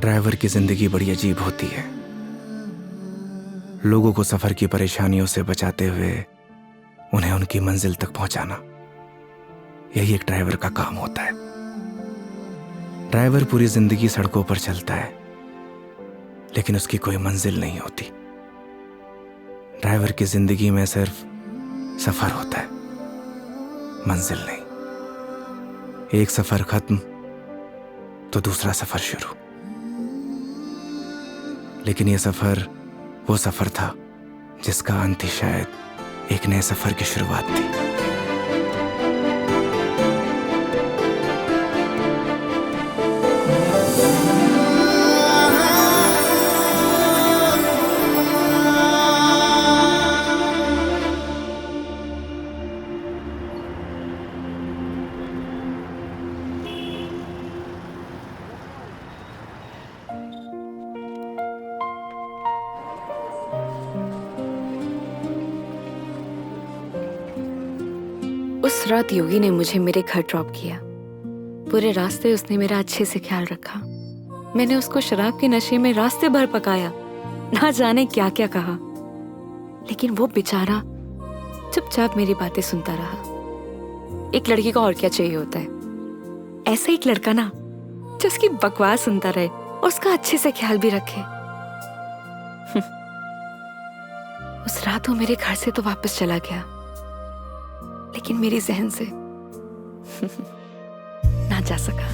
Driver की जिंदगी बड़ी अजीब होती है। लोगों को सफर की परेशानियों से बचाते हुए उन्हें उनकी मंजिल तक पहुंचाना, यही एक ड्राइवर का काम होता है। ड्राइवर पूरी जिंदगी सड़कों पर चलता है, लेकिन उसकी कोई मंजिल नहीं होती। ड्राइवर की जिंदगी में सिर्फ सफर होता है, मंजिल नहीं। एक सफर खत्म तो दूसरा सफर शुरू। लेकिन यह सफर वो सफर था जिसका अंत ही शायद एक नए सफर की शुरुआत थी। उस रात योगी ने मुझे मेरे घर ड्रॉप किया। पूरे रास्ते उसने मेरा अच्छे से ख्याल रखा। मैंने उसको शराब के नशे में रास्ते भर पकाया, ना जाने क्या क्या कहा, लेकिन वो बेचारा चुपचाप मेरी बातें सुनता रहा। एक लड़की को और क्या चाहिए होता है? ऐसा एक लड़का ना जो उसकी बकवास सुनता रहे और उसका अच्छे से ख्याल भी रखे। उस रात वो मेरे घर से तो वापस चला गया, लेकिन मेरी जहन से ना जा सका।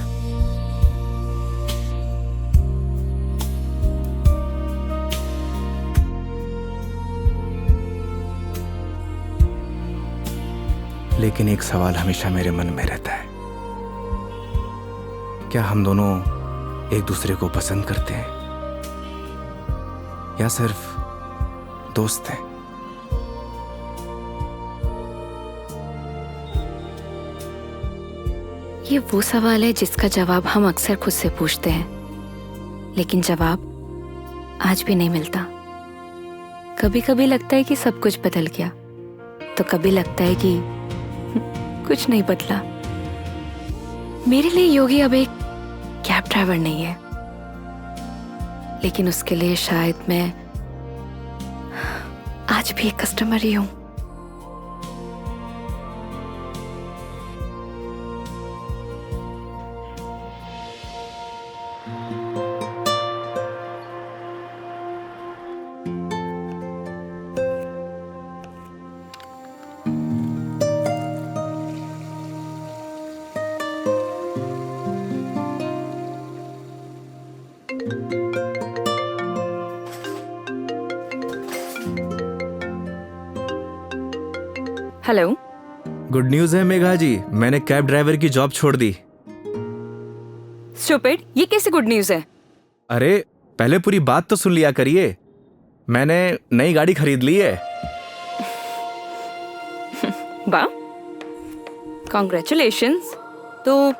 लेकिन एक सवाल हमेशा मेरे मन में रहता है, क्या हम दोनों एक दूसरे को पसंद करते हैं या सिर्फ दोस्त हैं? ये वो सवाल है जिसका जवाब हम अक्सर खुद से पूछते हैं, लेकिन जवाब आज भी नहीं मिलता। कभी कभी लगता है कि सब कुछ बदल गया, तो कभी लगता है कि कुछ नहीं बदला। मेरे लिए योगी अब एक कैब ड्राइवर नहीं है, लेकिन उसके लिए शायद मैं आज भी एक कस्टमर ही हूं। हेलो। गुड न्यूज है मेघा जी, मैंने कैब ड्राइवर की जॉब छोड़ दी। स्टूपिड, ये कैसे गुड न्यूज है? अरे पहले पूरी बात तो सुन लिया करिए। मैंने नई गाड़ी खरीद ली है। वाह, कॉन्ग्रेचुलेशंस। तो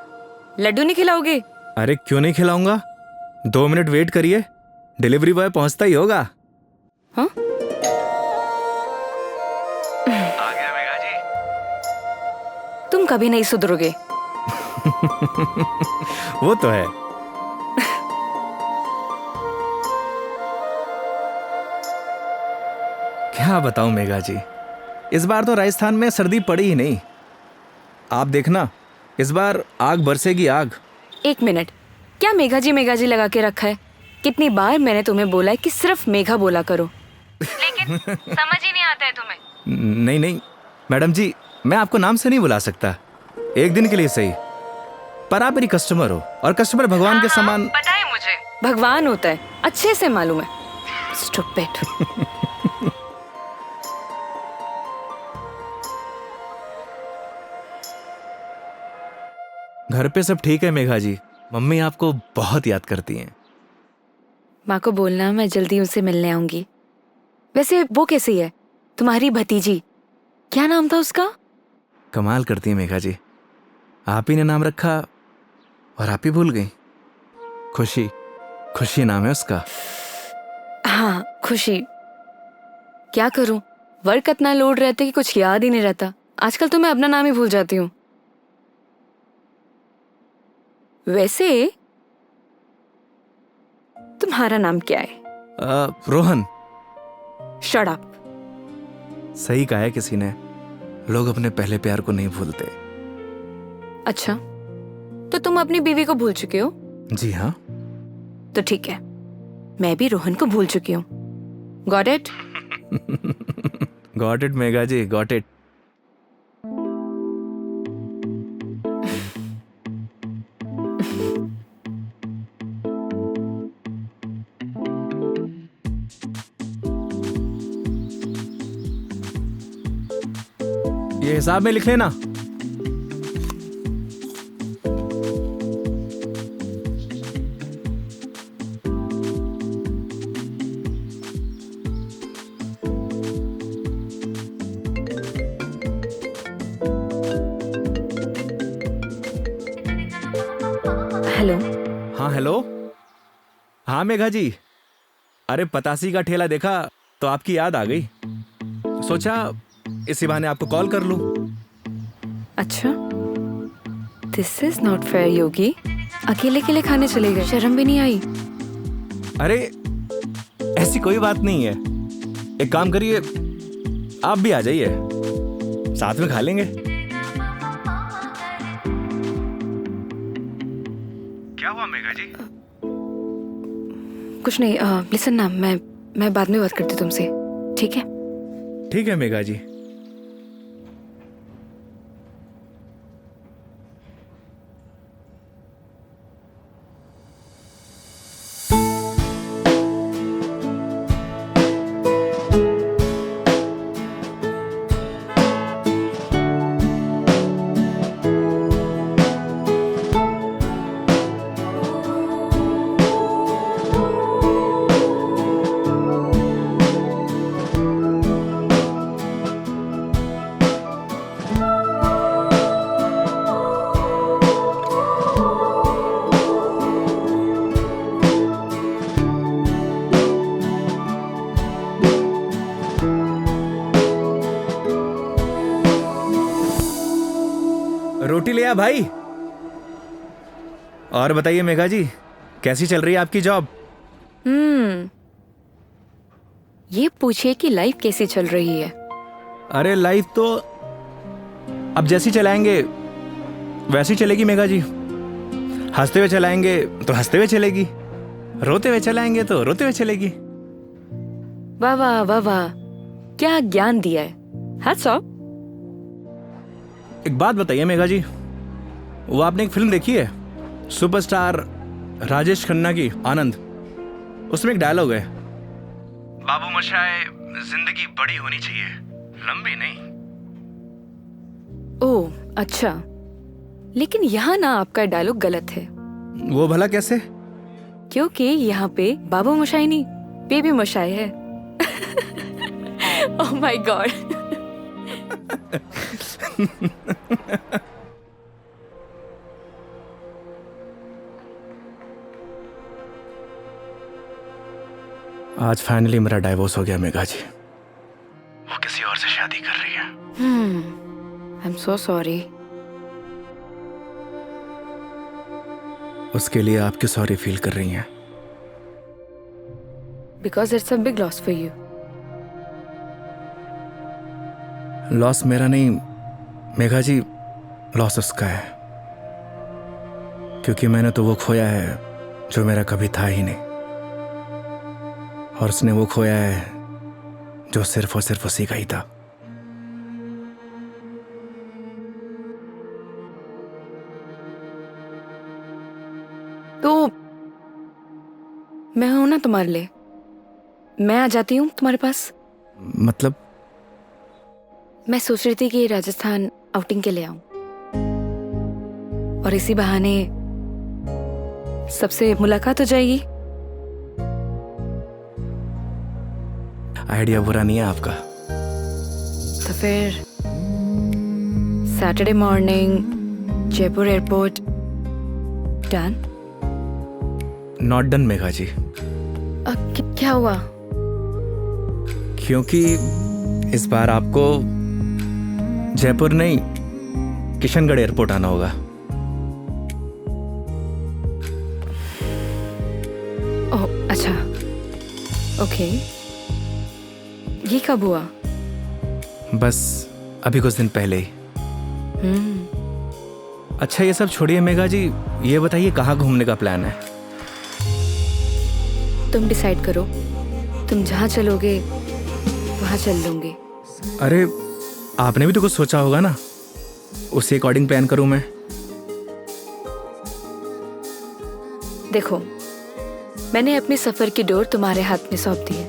लड्डू नहीं खिलाओगे? अरे क्यों नहीं खिलाऊंगा, 2 मिनट वेट करिए, डिलीवरी बॉय पहुंचता ही होगा। हाँ? आ गया मेघा जी। तुम कभी नहीं सुधरोगे। वो तो है। क्या बताऊं मेघा जी, इस बार तो राजस्थान में सर्दी पड़ी ही नहीं। आप देखना, इस बार आग बरसेगी आग। एक मिनट, क्या मेघा जी लगा के रखा है? कितनी बार मैंने तुम्हें बोला है कि सिर्फ मेघा बोला करो, लेकिन समझ ही नहीं आता है तुम्हें। नहीं नहीं मैडम जी, मैं आपको नाम से नहीं बुला सकता, एक दिन के लिए सही, पर आप मेरी कस्टमर हो और कस्टमर भगवान के समान। पता है मुझे, भगवान होता है, अच्छे से मालूम है। स्टूपिड। घर पे सब ठीक है मेघा जी, मम्मी आपको बहुत याद करती हैं। माँ को बोलना मैं जल्दी उनसे मिलने आऊंगी। वैसे वो कैसी है, तुम्हारी भतीजी? क्या नाम था उसका? कमाल करती है मेघा जी, आप ही ने नाम रखा और आप ही भूल गई। खुशी, खुशी नाम है उसका। हाँ, खुशी। क्या करूं, वर्क इतना लोड रहता है कि कुछ याद ही नहीं रहता। आजकल तो मैं अपना नाम ही भूल जाती हूँ। वैसे तुम्हारा नाम क्या है? रोहन। Shut up. सही कहा है किसी ने, लोग अपने पहले प्यार को नहीं भूलते। अच्छा, तो तुम अपनी बीवी को भूल चुके हो? जी हाँ। तो ठीक है, मैं भी रोहन को भूल चुकी हूँ। Got it? Got it Megha ji, got it. ये हिसाब में लिख लेना। हेलो। हाँ हेलो। हाँ मेघा जी, अरे पतासी का ठेला देखा तो आपकी याद आ गई, सोचा इसी बहाने आपको कॉल कर लूं। अच्छा, दिस इज नॉट फेयर योगी। अकेले अकेले खाने चले गए, शर्म भी नहीं आई? अरे ऐसी कोई बात नहीं है, एक काम करिए, आप भी आ जाइए, साथ में खा लेंगे। क्या हुआ मेघा जी? कुछ नहीं। लिसन ना, मैं बाद में बात करती हूँ तुमसे, ठीक है? ठीक है मेघा जी। रोटी ले आ भाई। और बताइए मेघा जी, कैसी चल रही है आपकी जॉब? ये पूछिए कि लाइफ कैसी चल रही है। अरे लाइफ तो अब जैसी चलाएंगे वैसी चलेगी मेघा जी। हंसते हुए चलाएंगे तो हंसते हुए चलेगी, रोते हुए चलाएंगे तो रोते हुए चलेगी। वाह वाह वाह वाह, क्या ज्ञान दिया है। Hats off. एक बात बताइए मेघा जी, वो आपने एक फिल्म देखी है सुपरस्टार राजेश खन्ना की, आनंद? उसमें एक डायलॉग है, बाबू मोशाय, जिंदगी बड़ी होनी चाहिए, लंबी नहीं। ओह अच्छा, लेकिन यहाँ ना आपका डायलॉग गलत है। वो भला कैसे? क्योंकि यहाँ पे बाबू मोशाई नहीं, बेबी मोशाई है। Oh my God. आज फाइनली मेरा डाइवोर्स हो गया मेघा जी। वो किसी और से शादी कर रही है। I am so sorry. उसके लिए आप क्यों सॉरी फील कर रही हैं? Because it's a big loss for you. Loss मेरा नहीं मेघा जी, लॉस उसका है, क्योंकि मैंने तो वो खोया है जो मेरा कभी था ही नहीं, और उसने वो खोया है जो सिर्फ और सिर्फ उसी का ही था। तो मैं हूं ना तुम्हारे लिए, मैं आ जाती हूँ तुम्हारे पास। मतलब? मैं सोच रही थी कि राजस्थान आउटिंग के लिए आऊं, और इसी बहाने सबसे मुलाकात हो जाएगी। आइडिया बुरा नहीं है आपका। तो फिर Saturday morning Jaipur airport. Done? Not done Megha ji. क्या हुआ? क्योंकि इस बार आपको जयपुर नहीं, किशनगढ़ एयरपोर्ट आना होगा। ओह ओके, ये कब हुआ? बस अभी कुछ दिन पहले ही। अच्छा ये सब छोड़िए मेघा जी, ये बताइए कहाँ घूमने का प्लान है? तुम डिसाइड करो, तुम जहाँ चलोगे वहाँ चल लूंगी। अरे आपने भी तो कुछ सोचा होगा ना, उसी अकॉर्डिंग प्लान करूँ मैं। देखो, मैंने अपने सफर की डोर तुम्हारे हाथ में सौंप दी है।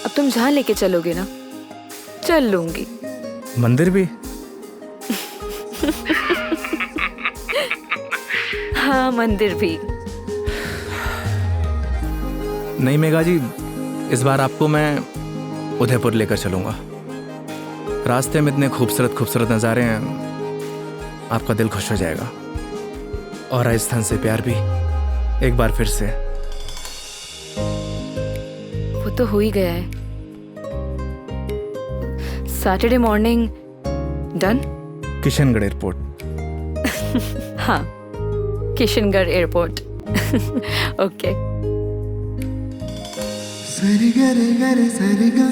अब तुम जहाँ लेके चलोगे ना, चल लूंगी। मंदिर भी? हाँ, मंदिर भी। नहीं मेघा जी, इस बार आपको मैं उदयपुर लेकर चलूंगा। रास्ते में इतने खूबसूरत खूबसूरत नज़ारे हैं, आपका दिल खुश हो जाएगा। और राजस्थान से प्यार भी एक बार फिर से। वो तो हो ही गया है। Saturday morning done. Kishangarh airport. हाँ, किशनगढ़ एयरपोर्ट। ओके। सरी गरे गरे सरी गा,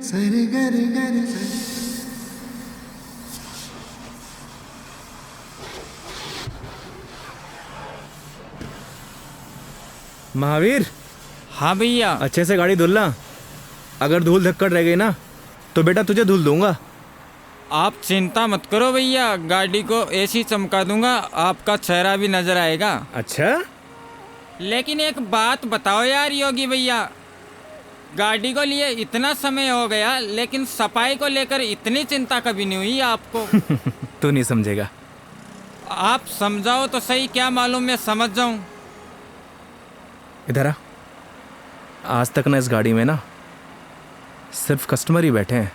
सरी गरे गरे सरी। महावीर, हाँ भैया। अच्छे से गाड़ी धुलना। अगर धूल धक्कड़ रह गई ना तो बेटा तुझे धुल दूंगा। आप चिंता मत करो भैया, गाड़ी को ऐसी चमका दूंगा आपका चेहरा भी नजर आएगा। अच्छा? लेकिन एक बात बताओ यार योगी भैया, गाड़ी को लिए इतना समय हो गया लेकिन सफाई को लेकर इतनी चिंता कभी नहीं हुई आपको। तू नहीं समझेगा। आप समझाओ तो सही, क्या मालूम मैं समझ जाऊं। इधर आ। आज तक ना इस गाड़ी में ना सिर्फ कस्टमर ही बैठे हैं।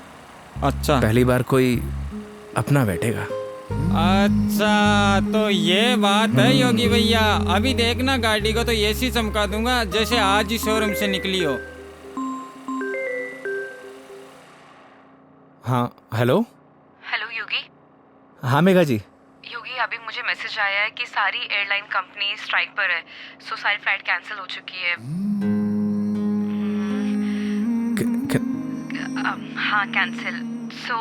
अच्छा, पहली बार कोई अपना बैठेगा। अच्छा तो ये बात है योगी भैया। अभी देखना गाड़ी को तो ऐसी चमका दूंगा जैसे आज ही शोरूम से निकली हो। हाँ हेलो। हेलो योगी। हाँ मेघा जी। योगी, अभी मुझे मैसेज आया है कि सारी एयरलाइन कंपनी स्ट्राइक पर है, सो सारी फ्लाइट कैंसिल हो चुकी है। हाँ, कैंसिल। सो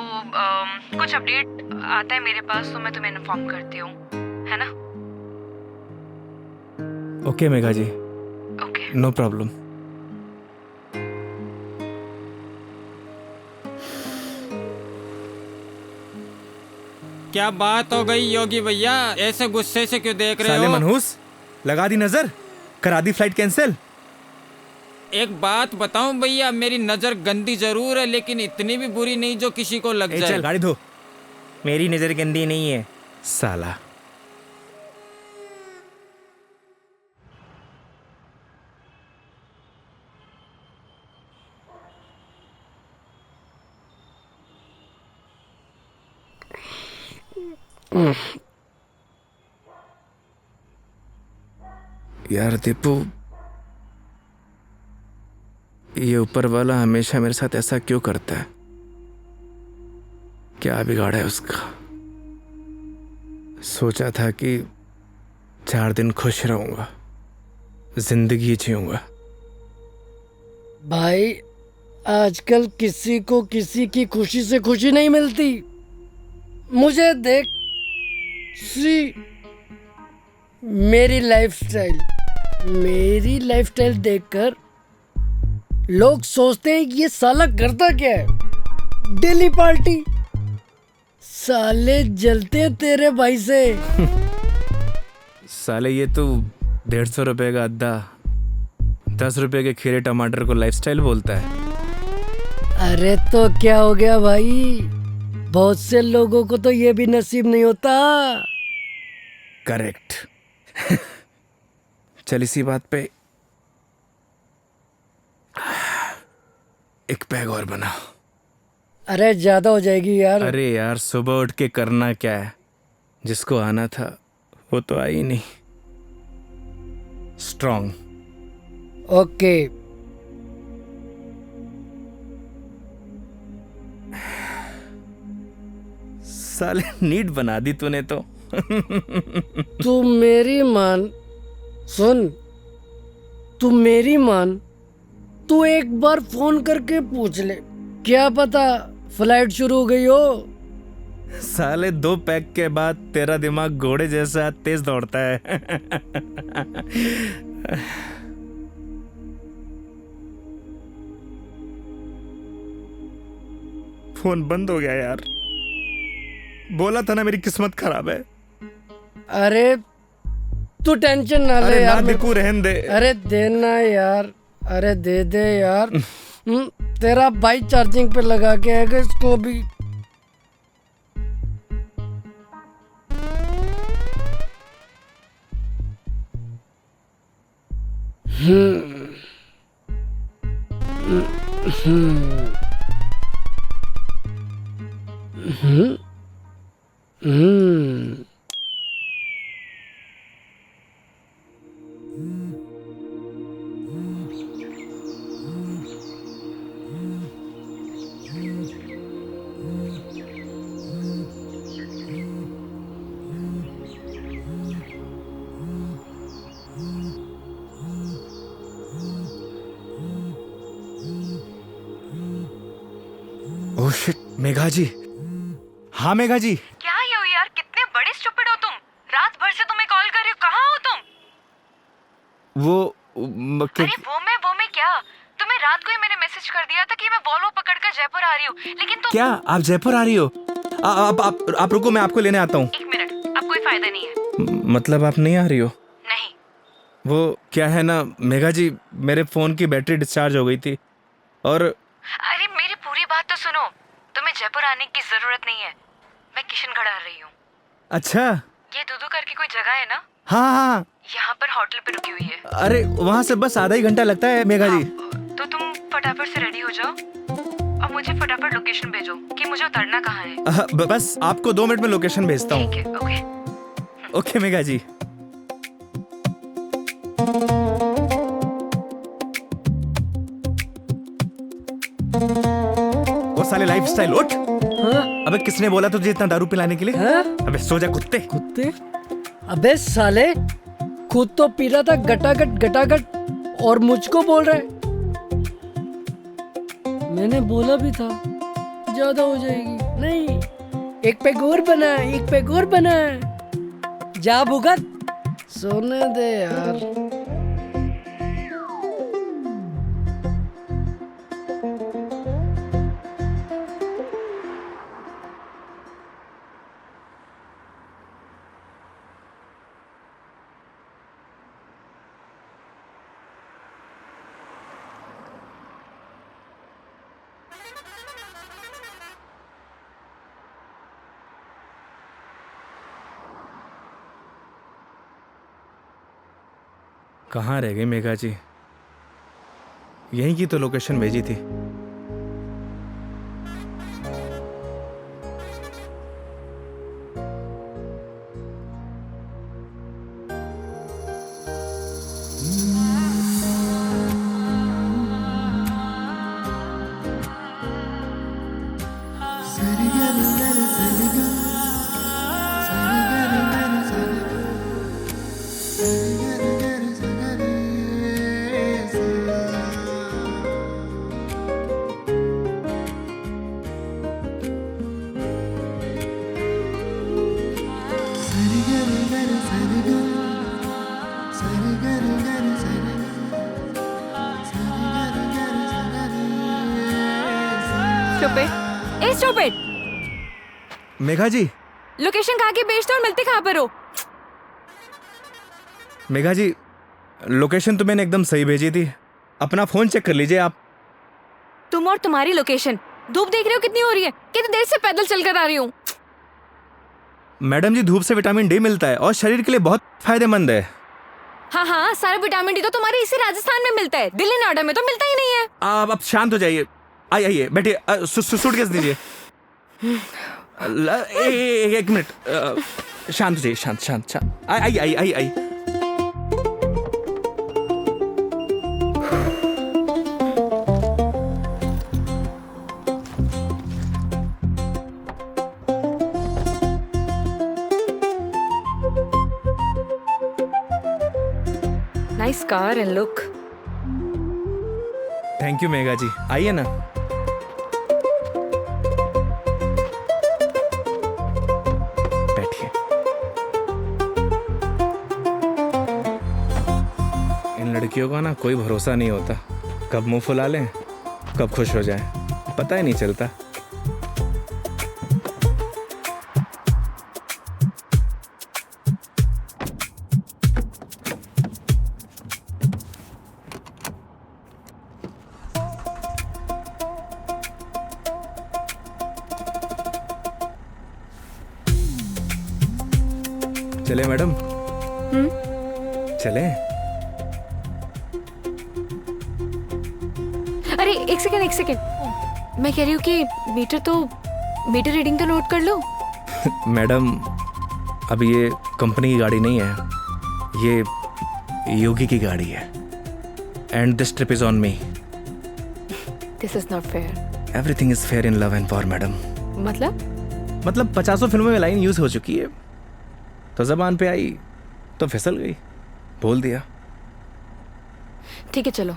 कुछ अपडेट आता है मेरे पास तो मैं तुम्हें इन्फॉर्म करती हूँ, है ना? Okay Megha ji, okay. No problem. क्या बात हो गई योगी भैया, ऐसे गुस्से से क्यों देख रहे साले हो? मनहूस, लगा दी नजर, करा दी फ्लाइट कैंसिल। एक बात बताऊं भैया, मेरी नजर गंदी जरूर है लेकिन इतनी भी बुरी नहीं जो किसी को लग जाए। चल गाड़ी धो। मेरी नजर गंदी नहीं है साला। यार दीपू, ये ऊपर वाला हमेशा मेरे साथ ऐसा क्यों करता है? क्या बिगाड़ा है उसका? सोचा था कि 4 दिन खुश रहूंगा, जिंदगी जीऊंगा। भाई, आजकल किसी को किसी की खुशी से खुशी नहीं मिलती। मुझे देख, सी मेरी लाइफस्टाइल देखकर लोग सोचते हैं कि ये साला करता क्या है। Daily party. साले जलते हैं तेरे भाई से। साले ये तो 150 रुपए का अद्दा 10 रुपए के खीरे टमाटर को लाइफस्टाइल बोलता है। अरे तो क्या हो गया भाई, बहुत से लोगों को तो ये भी नसीब नहीं होता। करेक्ट। चल इसी बात पे एक पैग और बना। अरे ज्यादा हो जाएगी यार। अरे यार, सुबह उठ के करना क्या है? जिसको आना था वो तो आई नहीं। स्ट्रॉन्ग। ओके। साले नीट बना दी तूने तो। तू मेरी मान, सुन, तू मेरी मान, तू एक बार फोन करके पूछ ले, क्या पता फ्लाइट शुरू हो गई हो। साले 2 पैक के बाद तेरा दिमाग घोड़े जैसा तेज दौड़ता है। फोन बंद हो गया यार। बोला था ना मेरी किस्मत खराब है। अरे तू टेंशन ना ले अरे ना यार। दिकू रहन दे। अरे देना यार, अरे दे दे यार। तेरा भाई चार्जिंग पे लगा के आएगा इसको भी। ओह शिट, मेघा जी। हाँ मेघा जी। क्या ये हो यार, कितने बड़े स्टूपिड हो तुम। रात भर से तुम्हें कॉल कर रही हूँ, कहाँ हो तुम? अरे वो मैं क्या, तुम्हें रात को ही मैंने मैसेज कर दिया था कि मैं वॉल्वो पकड़कर जयपुर आ रही हूँ, लेकिन तुम क्या आप जयपुर आ रही हो? आप रुको, मैं आपको लेने आता हूँ। 1 मिनट, अब कोई फायदा नहीं है। मतलब आप नहीं आ रही हो? नहीं। वो क्या है ना मेघा जी, मेरे फोन की बैटरी डिस्चार्ज हो गई थी और अरे मेरी पूरी बात तो सुनो, तुम्हें जयपुर आने की जरूरत नहीं है, मैं किशनगढ़ आ रही हूँ। अच्छा। ये दूधू करके कोई जगह है ना, हाँ हाँ, यहाँ पर होटल पे रुकी हुई है। अरे वहाँ से बस आधा ही घंटा लगता है मेघा जी। तो तुम फटाफट से रेडी हो जाओ और मुझे फटाफट लोकेशन भेजो कि मुझे उतरना कहाँ है। बस आपको 2 मिनट में लोकेशन भेजता हूँ। ठीक है, ओके। ओके मेघा जी। वो साले लाइफस्टाइल उठ। हाँ? अबे किसने बोला तुझे इतना दारू पिलाने के लिए? हाँ? अबे सो जा कुत्ते। कुत्ते? अबे साले, खुद तो पी रहा था गटागट गटागट और मुझको बोल रहा है। मैंने बोला भी था ज्यादा हो जाएगी। नहीं, एक पैक और बना, एक पैक और बना। जा भुगत, सोने दे यार। कहाँ रह गई मेघा जी? यहीं की तो लोकेशन भेजी थी। स्टूपिड। मेघा जी, लोकेशन कहाँ की भेजते हो और मिलते कहाँ पर हो? मेघा जी, लोकेशन तो मैंने एकदम सही भेजी थी। अपना फोन चेक कर लीजिए आप। तुम और तुम्हारी लोकेशन। धूप देख रहे हो कितनी हो रही है, कितनी देर से पैदल चलकर आ रही हूँ। मैडम जी, धूप से विटामिन डी मिलता है और शरीर के लिए बहुत फायदेमंद है। हाँ हाँ, सारा विटामिन डी तो तुम्हारे इसी राजस्थान में मिलता है, दिल्ली नोएडा में तो मिलता ही नहीं है। आप शांत हो जाइए। आइए बैठिए। सूटकेस दीजिए। एक मिनट, शांत हो जाइए। शांत शांत शांत। आइए आइए आइए आइए। Nice car and look. Thank you Megha ji, आइए ना। बैठिए। इन लड़कियों का ना कोई भरोसा नहीं होता, कब मुंह फुला लें कब खुश हो जाए, पता ही नहीं चलता। चले मैडम? चले? अरे एक सेकेंड, मैं कह रही हूँ कि मीटर रीडिंग तो नोट कर लो। मैडम अब ये कंपनी की गाड़ी नहीं है, ये योगी की गाड़ी है। And this trip is on me. This is not fair. Everything is fair in love and war madam. मतलब 50 फिल्मों में लाइन यूज हो चुकी है, तो जबान पे आई तो फिसल गई, बोल दिया। ठीक है चलो।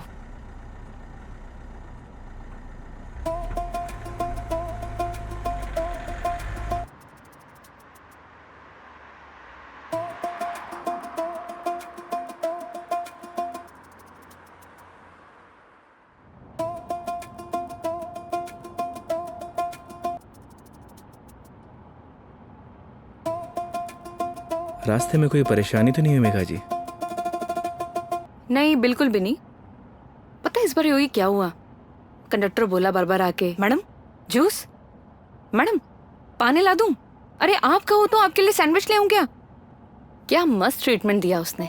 रास्ते में कोई परेशानी तो नहीं हुई मेघा जी? नहीं बिल्कुल भी नहीं। पता है इस बार योगी क्या हुआ? कंडक्टर बोला बार बार आके, मैडम जूस, मैडम पानी ला दूं? अरे आप कहो तो आपके लिए सैंडविच ले आऊं क्या? क्या मस्त ट्रीटमेंट दिया उसने।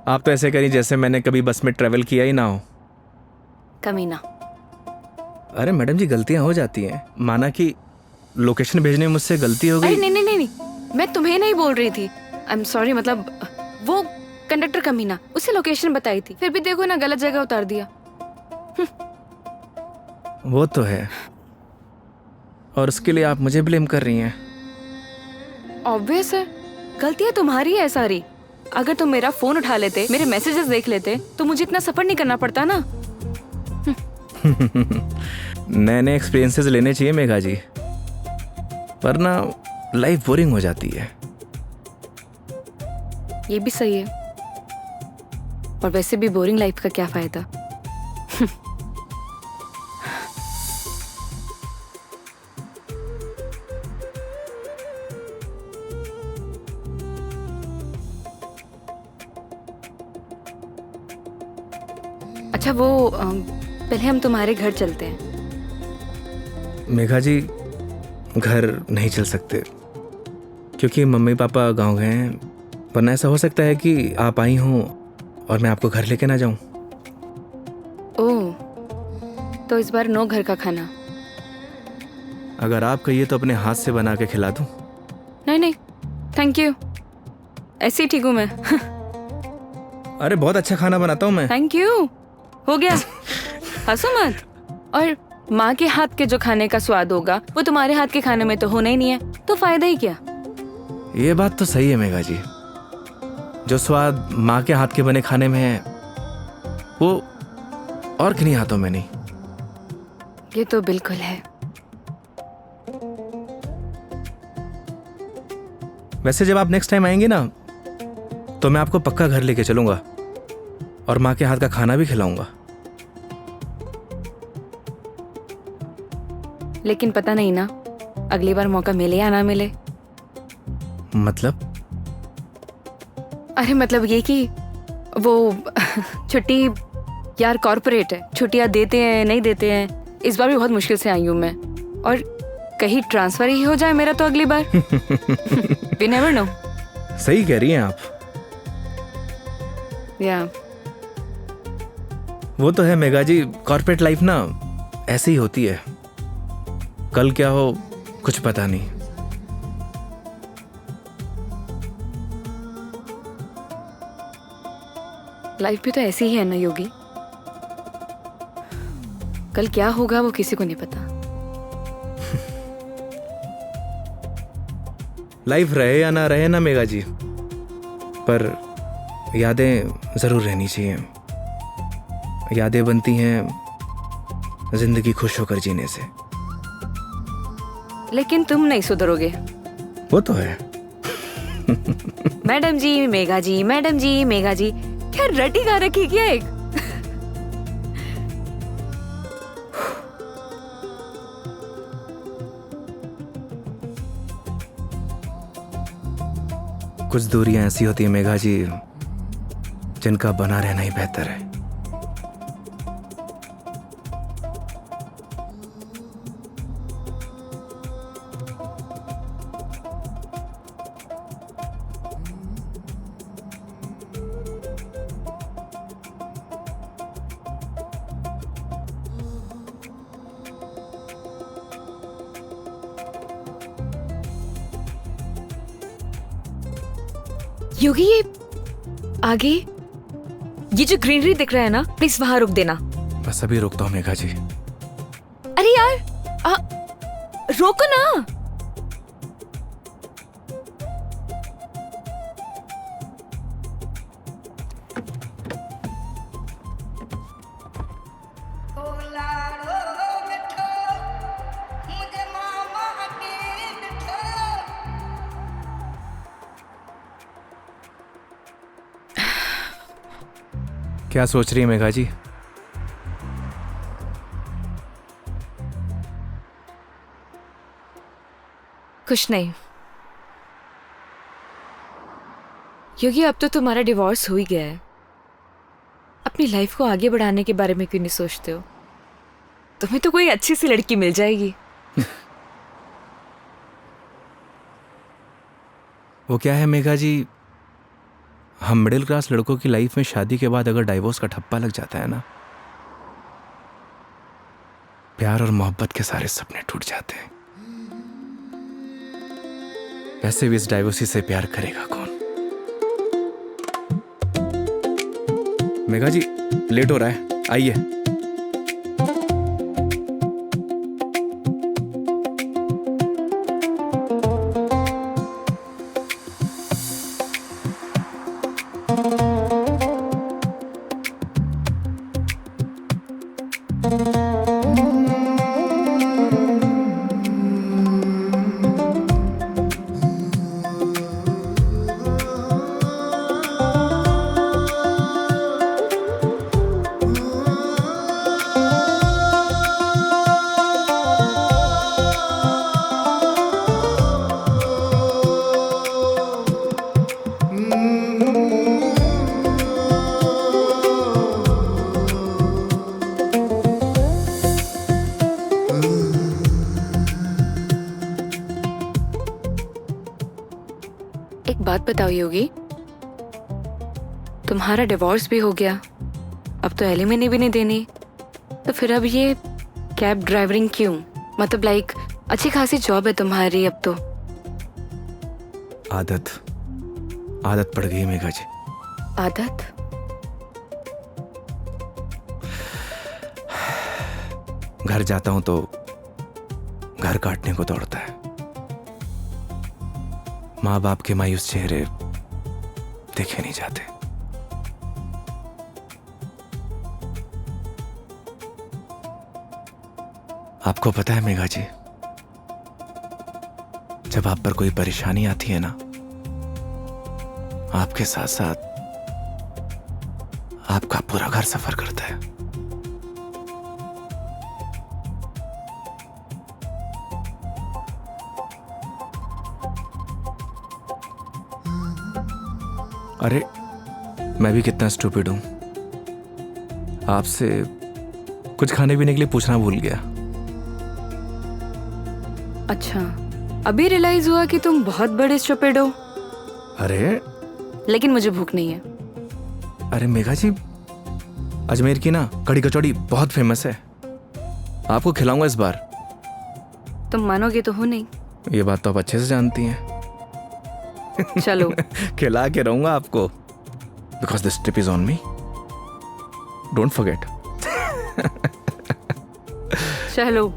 आप तो ऐसे करी जैसे मैंने कभी बस में ट्रेवल किया ही ना हो। कमीना। अरे मैडम जी गलतियां हो जाती हैं, माना कि लोकेशन भेजने में मुझसे गलती हो अरे गई। नहीं, मैं तुम्हें नहीं बोल रही थी। आई एम सॉरी, मतलब वो कंडक्टर कमीना, उसे लोकेशन बताई थी, फिर भी देखो ना गलत जगह उतार दिया। वो तो है, और उसके लिए आप मुझे ब्लेम कर रही हैं। ऑब्वियस है, गलतियां तुम्हारी है सारी। अगर तुम मेरा फोन उठा लेते, मेरे मैसेजेस देख लेते, तो मुझे इतना सफर नहीं करना पड़ता ना। नए नए एक्सपीरियंसेस लेने चाहिए मेघा जी, वरना लाइफ बोरिंग हो जाती है। ये भी सही है, और वैसे भी बोरिंग लाइफ का क्या फायदा। अच्छा वो पहले हम तुम्हारे घर चलते हैं। मेघा जी घर नहीं चल सकते, क्योंकि मम्मी पापा गांव गए हैं, वरना ऐसा हो सकता है कि आप आई हों और मैं आपको घर लेके ना जाऊं। ओह, तो इस बार नो घर का खाना। अगर आप कहिए तो अपने हाथ से बना के खिला दूं। नहीं थैंक यू, ऐसे ही ठीक हूँ मैं। अरे बहुत अच्छा खाना बनाता हूं मैं। थैंक यू, हो गया। हंसो मत। और माँ के हाथ के जो खाने का स्वाद होगा वो तुम्हारे हाथ के खाने में तो होना ही नहीं है, तो फायदा ही क्या। ये बात तो सही है मेघा जी, जो स्वाद माँ के हाथ के बने खाने में है वो और किन्हीं हाथों में नहीं। ये तो बिल्कुल है। वैसे जब आप नेक्स्ट टाइम आएंगे ना, तो मैं आपको पक्का घर लेके चलूंगा और माँ के हाथ का खाना भी खिलाऊंगा। लेकिन पता नहीं ना, अगली बार मौका मिले या ना मिले। मतलब? अरे मतलब ये कि वो छुट्टी यार कॉर्पोरेट है, छुट्टियां देते हैं नहीं देते हैं। इस बार भी बहुत मुश्किल से आई हूँ मैं, और कहीं ट्रांसफर ही हो जाए मेरा तो अगली बार। We never know। सही कह रही हैं आप। या वो तो है मेघा जी, कॉर्पोरेट लाइफ ना ऐसे ही होती है, कल क्या हो कुछ पता नहीं। लाइफ भी तो ऐसी ही है ना योगी, कल क्या होगा वो किसी को नहीं पता। लाइफ रहे या ना रहे ना मेघा जी, पर यादें जरूर रहनी चाहिए। यादें बनती हैं जिंदगी खुश होकर जीने से। लेकिन तुम नहीं सुधरोगे। वो तो है। मैडम जी मेघा जी, मैडम जी मेघा जी, क्या रटी गा रखी क्या एक? कुछ दूरियां ऐसी होती है मेघा जी जिनका बना रहना ही बेहतर है। योगी ये आगे ये जो ग्रीनरी दिख रहा है ना, प्लीज वहां रुक देना। बस अभी रुकता हूँ मेघा जी। अरे यार रोको ना। क्या सोच रही है मेघा जी? कुछ नहीं योगी, अब तो तुम्हारा डिवोर्स हो ही गया है। अपनी लाइफ को आगे बढ़ाने के बारे में क्यों नहीं सोचते हो? तुम्हें तो कोई अच्छी सी लड़की मिल जाएगी। वो क्या है मेघा जी, हम मिडिल क्लास लड़कों की लाइफ में शादी के बाद अगर डाइवोर्स का ठप्पा लग जाता है ना, प्यार और मोहब्बत के सारे सपने टूट जाते हैं। वैसे भी इस डाइवोर्सी से प्यार करेगा कौन? मेघा जी लेट हो रहा है, आइए। एक बात बताओ योगी, तुम्हारा डिवोर्स भी हो गया, अब तो एलिमनी भी नहीं देनी, तो फिर अब ये कैब ड्राइवरिंग क्यों? मतलब लाइक अच्छी खासी जॉब है तुम्हारी अब तो। आदत पड़ गई मेघा जी। आदत? घर जाता हूं तो घर काटने को दौड़ता है। माँ बाप के मायूस चेहरे देखे नहीं जाते। आपको पता है मेघा जी, जब आप पर कोई परेशानी आती है ना, आपके साथ साथ आपका पूरा घर सफर करता है। अरे मैं भी कितना स्टूपिड हूं, आपसे कुछ खाने पीने के लिए पूछना भूल गया। अच्छा, अभी रियलाइज हुआ कि तुम बहुत बड़े स्टूपिड हो। अरे लेकिन मुझे भूख नहीं है। अरे मेघा जी, अजमेर की ना कड़ी कचौड़ी बहुत फेमस है, आपको खिलाऊंगा इस बार। तुम मानोगे तो हो नहीं। ये बात तो आप अच्छे से जानती हैं। चलो। खिला के रहूंगा आपको, because this trip is on me, don't forget. चलो।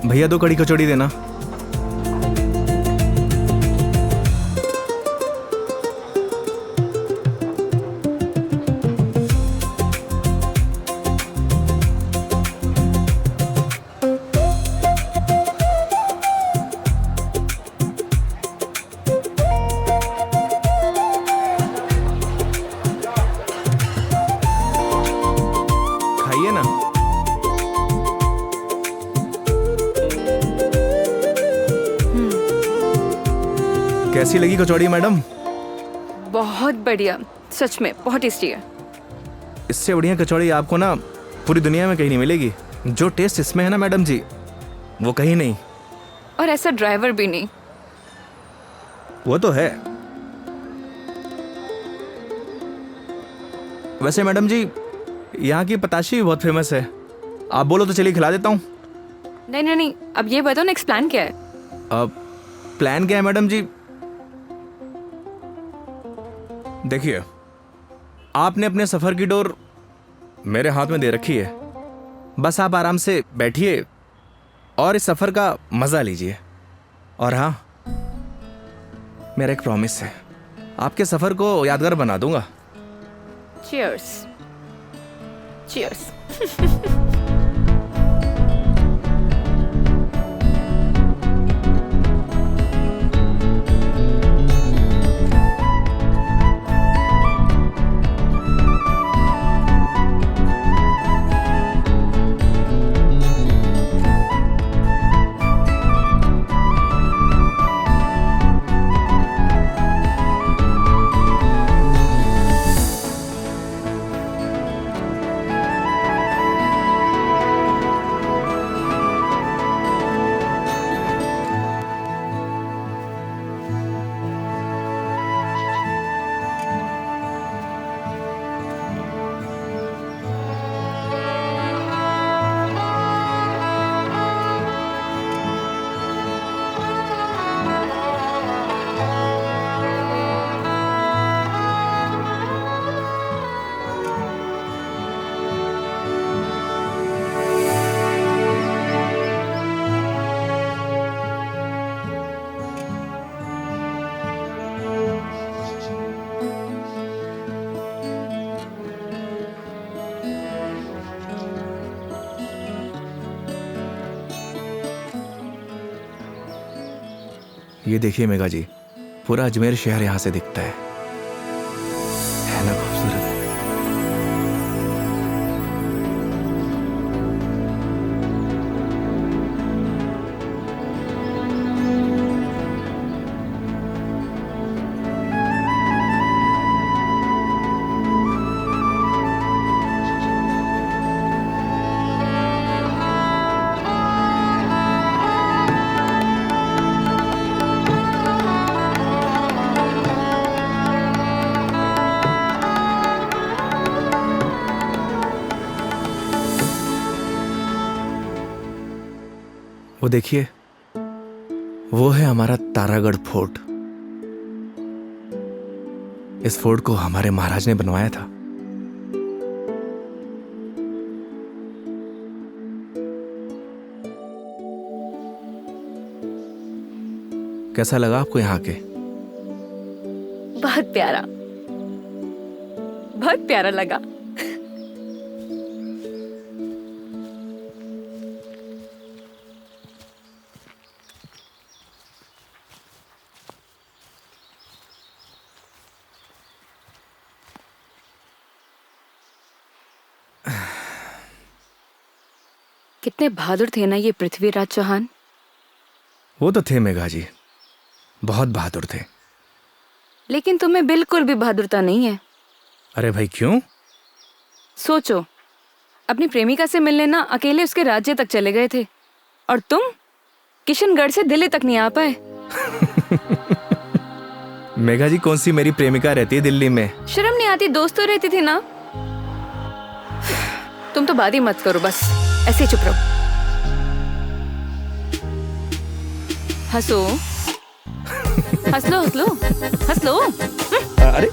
भैया 2 कड़ी कचौड़ी देना। खाइए ना। कैसी लगी कचौड़ी मैडम? बहुत बढ़िया, सच में बहुत टेस्टी है। इससे बढ़िया कचौड़ी आपको ना पूरी दुनिया में कहीं नहीं मिलेगी। जो टेस्ट इसमें है ना मैडम जी, वो कहीं नहीं। और ऐसा ड्राइवर भी नहीं। वो तो है। वैसे मैडम जी, यहाँ की पताशी भी बहुत फेमस है। आप बोलो तो चलिए खिला देता हूँ। नहीं नहीं नहीं, अब ये बताओ नेक्स्ट प्लान क्या है? अब प्लान क्या है मैडम जी? देखिए, आपने अपने सफर की डोर मेरे हाथ में दे रखी है। बस आप आराम से बैठिए और इस सफर का मजा लीजिए। और हाँ, मेरा एक प्रॉमिस है, आपके सफर को यादगार बना दूंगा। Cheers. Cheers. ये देखिए मेघा जी, पूरा अजमेर शहर यहाँ से दिखता है ना खूबसूरत? वो देखिए, वो है हमारा तारागढ़ फोर्ट। इस फोर्ट को हमारे महाराज ने बनवाया था। कैसा लगा आपको यहाँ के? बहुत प्यारा, बहुत प्यारा लगा। कितने बहादुर थे ना ये पृथ्वीराज चौहान। वो तो थे मेघा जी, बहुत बहादुर थे। लेकिन तुम्हें बिल्कुल भी बहादुरता नहीं है। अरे भाई क्यों? सोचो, अपनी प्रेमिका से मिलने ना अकेले उसके राज्य तक चले गए थे, और तुम किशनगढ़ से दिल्ली तक नहीं आ पाए। मेघा जी, कौन सी मेरी प्रेमिका रहती है दिल्ली में? शर्म नहीं आती? दोस्त तो रहती थी ना। तुम तो बात ही मत करो, बस ऐसे ही चुप रहो। हंसो, हंस लो, हंस लो, हंस लो। अरे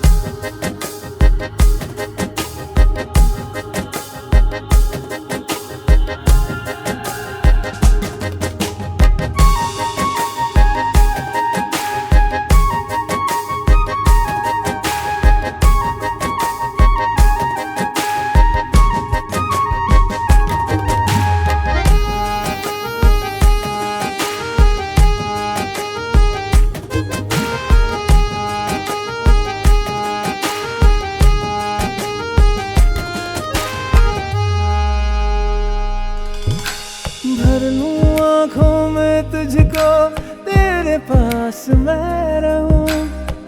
बस मैं रहूं,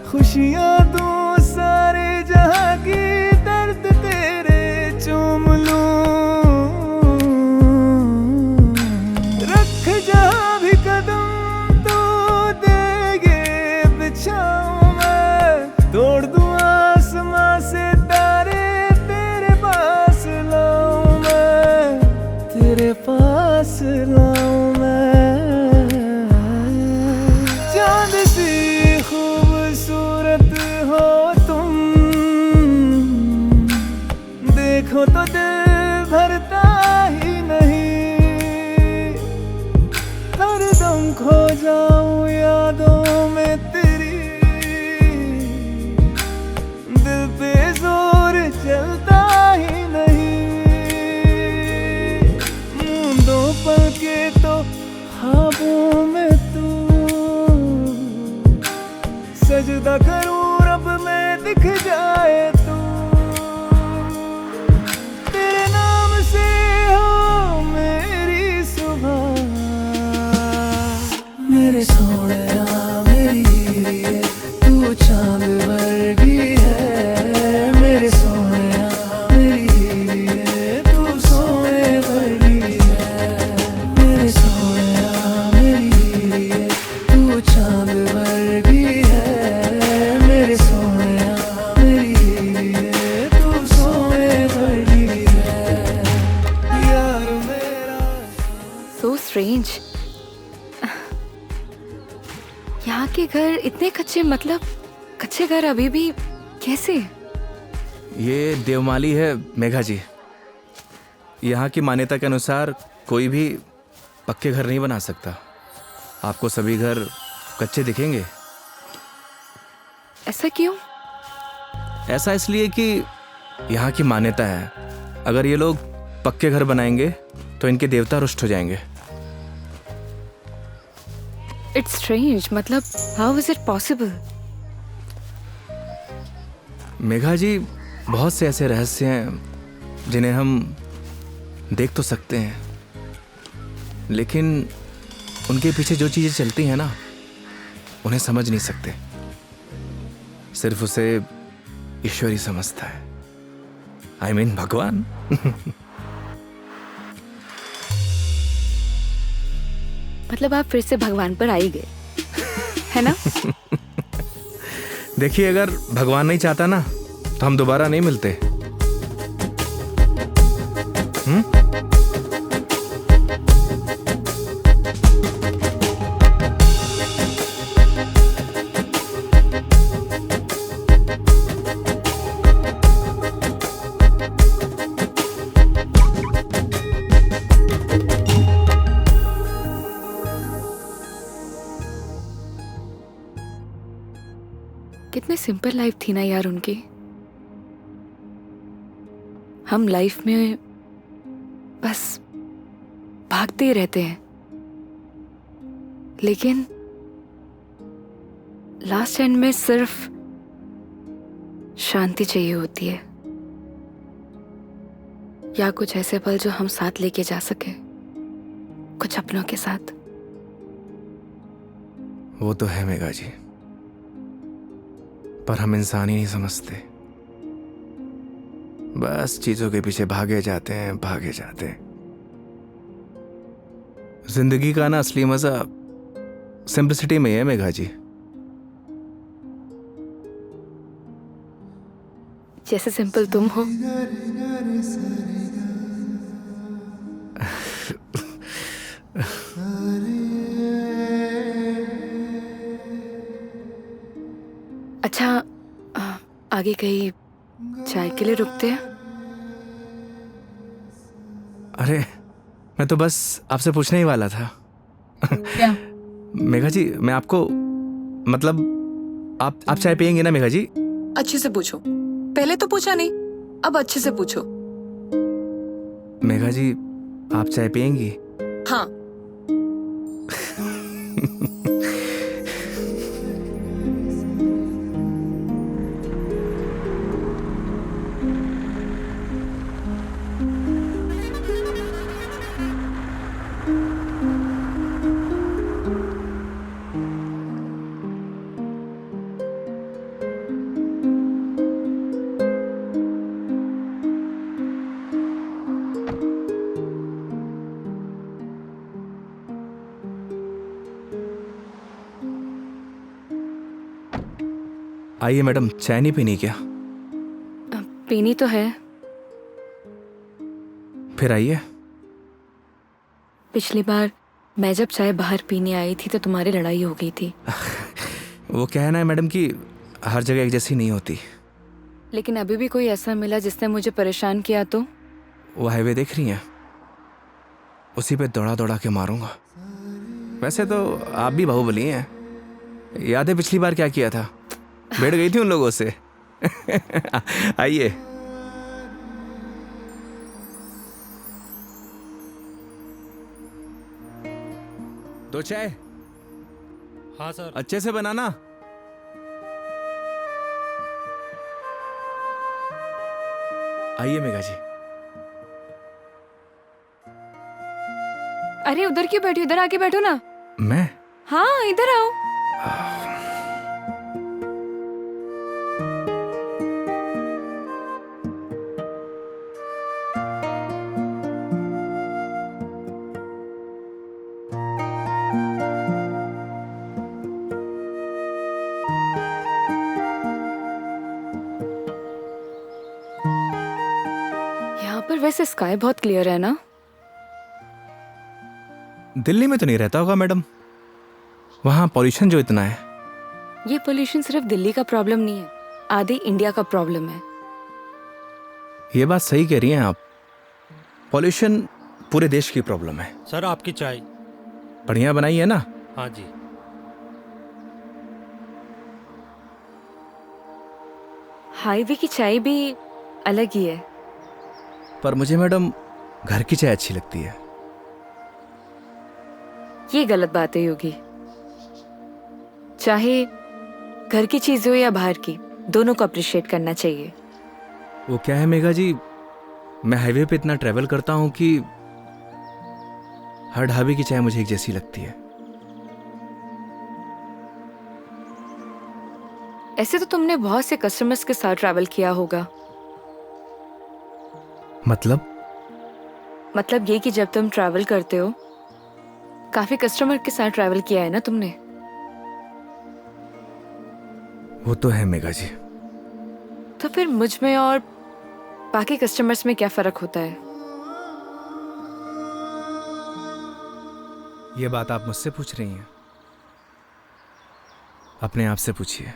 खुशियां तू सारे जहां की, दर्द तेरे चूम लूं। रख जहां भी कदम तू देगे बिछाऊं मैं, तोड़ दूं आसमां से तारे, तेरे पास लाऊं मैं, तेरे पास लाऊं मैं। चांद सी खूबसूरत हो तुम, देखो तो दिल भरता ही नहीं, हरदम खो जाऊं यादों में तेरी, दिल पे जोर चलता ही नहीं। मूंदों पल के तो ख्वाबों में तू, सजदा करूं रब में दिख जाए तू, तेरे नाम से हो मेरी सुबह। मेरे सोहणिया मेरी हीरे, तू चांद वर्गी है, मेरे सोहणिया मेरी हीरे, तू सोने वर्गी है, मेरे सोहणिया मेरी हीरे, तू चांद वर्गी है, मेरे सोहणिया मेरी हीरे, तू सोने वर्गी है, यार मेरा। So strange. यहाँ के घर इतने कच्चे, मतलब कच्चे घर अभी भी कैसे? ये देवमाली है मेघा जी। यहाँ की मान्यता के अनुसार कोई भी पक्के घर नहीं बना सकता। आपको सभी घर कच्चे दिखेंगे। ऐसा क्यों? ऐसा इसलिए कि यहाँ की मान्यता है, अगर ये लोग पक्के घर बनाएंगे तो इनके देवता रुष्ट हो जाएंगे। इट्स स्ट्रेंज, मतलब how is it possible? Megha ji, बहुत से ऐसे रहस्य हैं जिन्हें हम देख तो सकते हैं, लेकिन उनके पीछे जो चीज़ें चलती हैं ना, उन्हें समझ नहीं सकते। सिर्फ उसे ईश्वर ही समझता है। I mean, भगवान। मतलब आप फिर से भगवान पर आ ही गए, है ना? देखिए, अगर भगवान नहीं चाहता ना तो हम दोबारा नहीं मिलते। कितने सिंपल लाइफ थी ना यार उनकी। हम लाइफ में बस भागते ही रहते हैं, लेकिन लास्ट एंड में सिर्फ शांति चाहिए होती है, या कुछ ऐसे पल जो हम साथ लेके जा सके, कुछ अपनों के साथ। वो तो है मेघा जी, पर हम इंसान ही नहीं समझते। बस चीजों के पीछे भागे जाते हैं, भागे जाते हैं। जिंदगी का ना असली मजा सिंपलिसिटी में है मेघा जी। जैसे सिंपल तुम हो। अच्छा, आगे कहीं चाय के लिए रुकते हैं? अरे, मैं तो बस आपसे पूछने ही वाला था। क्या? मेघा जी, मैं आपको मतलब आप चाय पियेंगे ना मेघा जी? अच्छे से पूछो। पहले तो पूछा नहीं, अब अच्छे से पूछो। मेघा जी, आप चाय पियेंगी? हाँ। आइए मैडम, चाय नहीं पीनी क्या? पीनी तो है। फिर आइए। पिछली बार मैं जब चाय बाहर पीने आई थी तो तुम्हारी लड़ाई हो गई थी। वो कहना है मैडम कि हर जगह एक जैसी नहीं होती। लेकिन अभी भी कोई ऐसा मिला जिसने मुझे परेशान किया तो? वो हाईवे देख रही हैं, उसी पे दौड़ा दौड़ा के मारूंगा। वैसे तो आप भी बाहुबली हैं। याद है पिछली बार क्या किया था? बैठ गई थी उन लोगों से। आइए। दो चाय। हाँ सर। अच्छे से बनाना। आइए मेघा जी। अरे उधर क्यों बैठी, उधर आके बैठो ना। मैं? हाँ इधर आओ। यहाँ पर वैसे स्काई बहुत क्लियर है ना? दिल्ली में तो नहीं रहता होगा मैडम, वहां पॉल्यूशन जो इतना है। ये पोल्यूशन सिर्फ दिल्ली का प्रॉब्लम नहीं है, आधे इंडिया का प्रॉब्लम है। ये बात सही कह रही हैं आप, पॉल्यूशन पूरे देश की प्रॉब्लम है। सर आपकी चाय। बढ़िया बनाई है ना? हाँ जी। हाईवे की चाय भी अलग ही है। पर मुझे मैडम घर की चाय अच्छी लगती है। ये गलत बात है योगी। चाहे घर की चीज हो या बाहर की, दोनों को अप्रिशिएट करना चाहिए। वो क्या है मेघा जी, मैं हाईवे पे इतना ट्रैवल करता हूं कि हर ढाबे की चाय मुझे एक जैसी लगती है। ऐसे तो तुमने बहुत से कस्टमर्स के साथ ट्रैवल किया होगा। मतलब ये कि जब तुम ट्रैवल करते हो, काफी कस्टमर के साथ ट्रैवल किया है ना तुमने? वो तो है मेघा जी। तो फिर मुझ में और बाकी कस्टमर्स में क्या फर्क होता है? ये बात आप मुझसे पूछ रही हैं? अपने आप से पूछिए।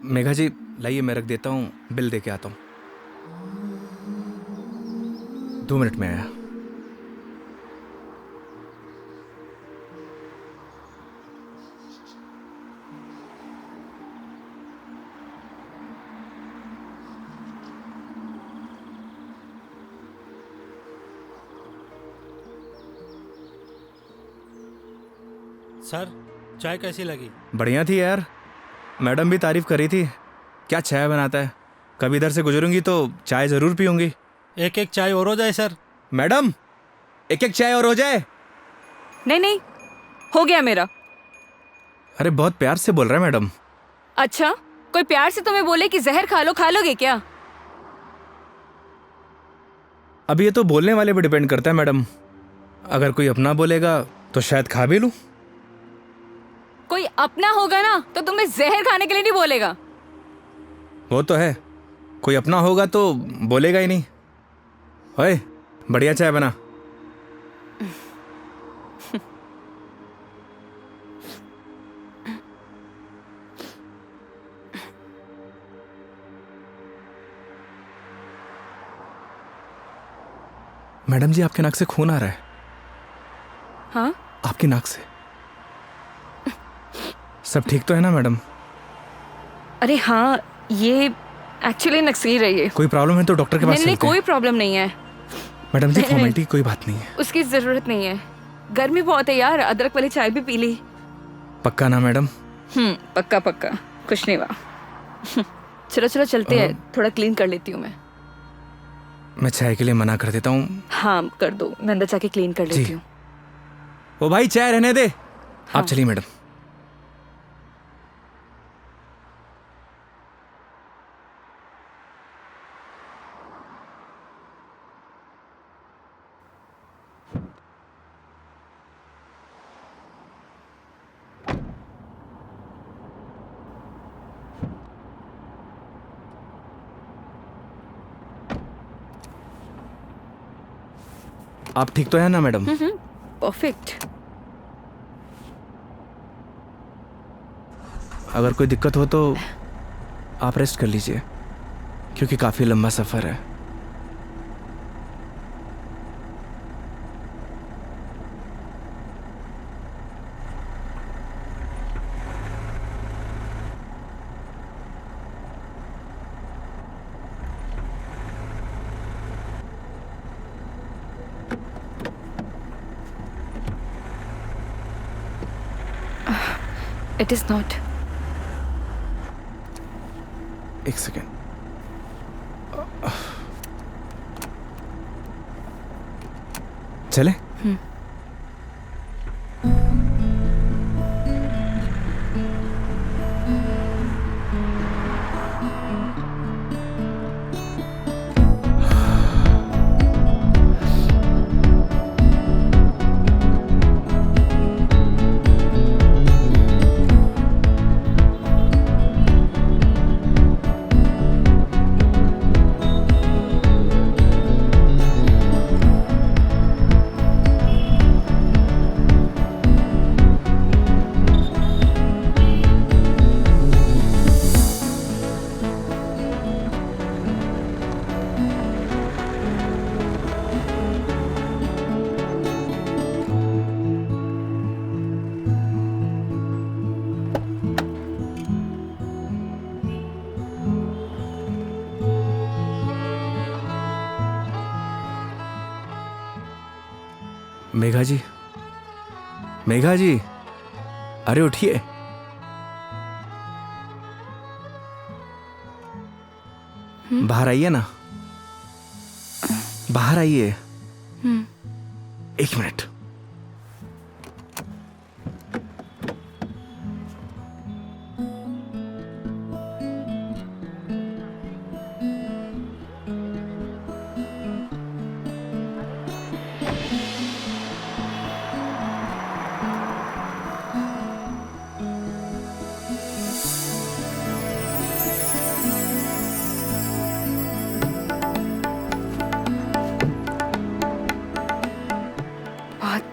मेघा जी लाइए, मैं रख देता हूँ, बिल दे के आता हूँ। 2 मिनट में आया। सर चाय कैसी लगी? बढ़िया थी यार, मैडम भी तारीफ कर रही थी। क्या चाय बनाता है, कभी इधर से गुजरूंगी तो चाय जरूर पीऊंगी। एक एक चाय और हो जाए सर। मैडम एक एक चाय और हो जाए। नहीं नहीं, हो गया मेरा। अरे बहुत प्यार से बोल रहा है मैडम। अच्छा, कोई प्यार से तुम्हें बोले कि जहर खा लो, खा लोगे क्या? अब ये तो बोलने वाले पे डिपेंड करता है मैडम। अगर कोई अपना बोलेगा तो शायद खा भी लूं। कोई अपना होगा ना तो तुम्हें जहर खाने के लिए नहीं बोलेगा। वो तो है, कोई अपना होगा तो बोलेगा ही नहीं। ओए बढ़िया चाय बना। मैडम जी आपके नाक से खून आ रहा है। हाँ? आपकी नाक से। सब ठीक तो है ना मैडम? अरे हाँ, ये एक्चुअली नक्सीर रही है। कोई प्रॉब्लम है तो डॉक्टर के पास नहीं नहीं, चलते हैं। कोई प्रॉब्लम नहीं है। मैडम जी नहीं, फॉर्मेलिटी की कोई बात नहीं है। उसकी जरूरत नहीं है। गर्मी बहुत है यार, अदरक वाली चाय भी पी ली। पक्का ना मैडम? पक्का पक्का, कुछ नहीं हुआ। चलो चलो चलते हैं, थोड़ा क्लीन कर लेती हूँ मैं। मैं चाय के लिए मना कर देता हूँ। हाँ कर दो, मैं अंदर जाके क्लीन कर लेती हूँ। ओ भाई चाय रहने दे। आप चलिए मैडम। आप ठीक तो है ना मैडम? परफेक्ट। अगर कोई दिक्कत हो तो आप रेस्ट कर लीजिए, क्योंकि काफ़ी लंबा सफ़र है। It is not. एक सेकेंड। चले? मेघा जी, मेघा जी, अरे उठिए। बाहर आइए ना, बाहर आइए। एक मिनट।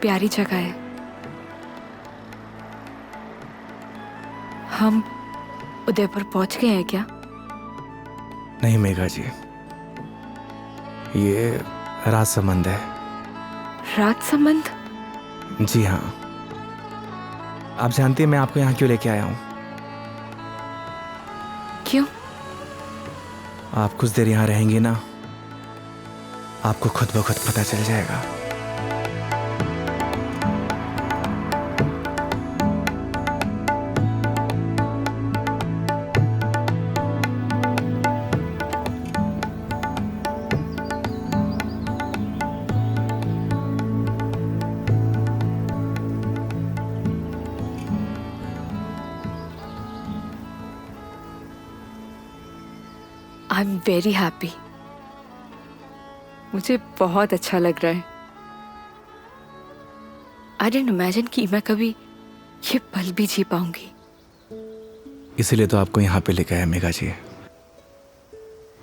प्यारी जगह है। हम उदयपुर पहुंच गए हैं क्या? नहीं मेघा जी, ये राज संबंध है। राज संबंध? जी हाँ। आप जानती हैं मैं आपको यहाँ क्यों लेके आया हूँ? क्यों? आप कुछ देर यहाँ रहेंगी ना, आपको खुद ब खुद पता चल जाएगा। I am very happy. मुझे बहुत अच्छा लग रहा है। आई डिडंट इमेजिन कि मैं कभी ये पल भी जी पाऊंगी। इसीलिए तो आपको यहाँ पे लेके आया मेघा जी,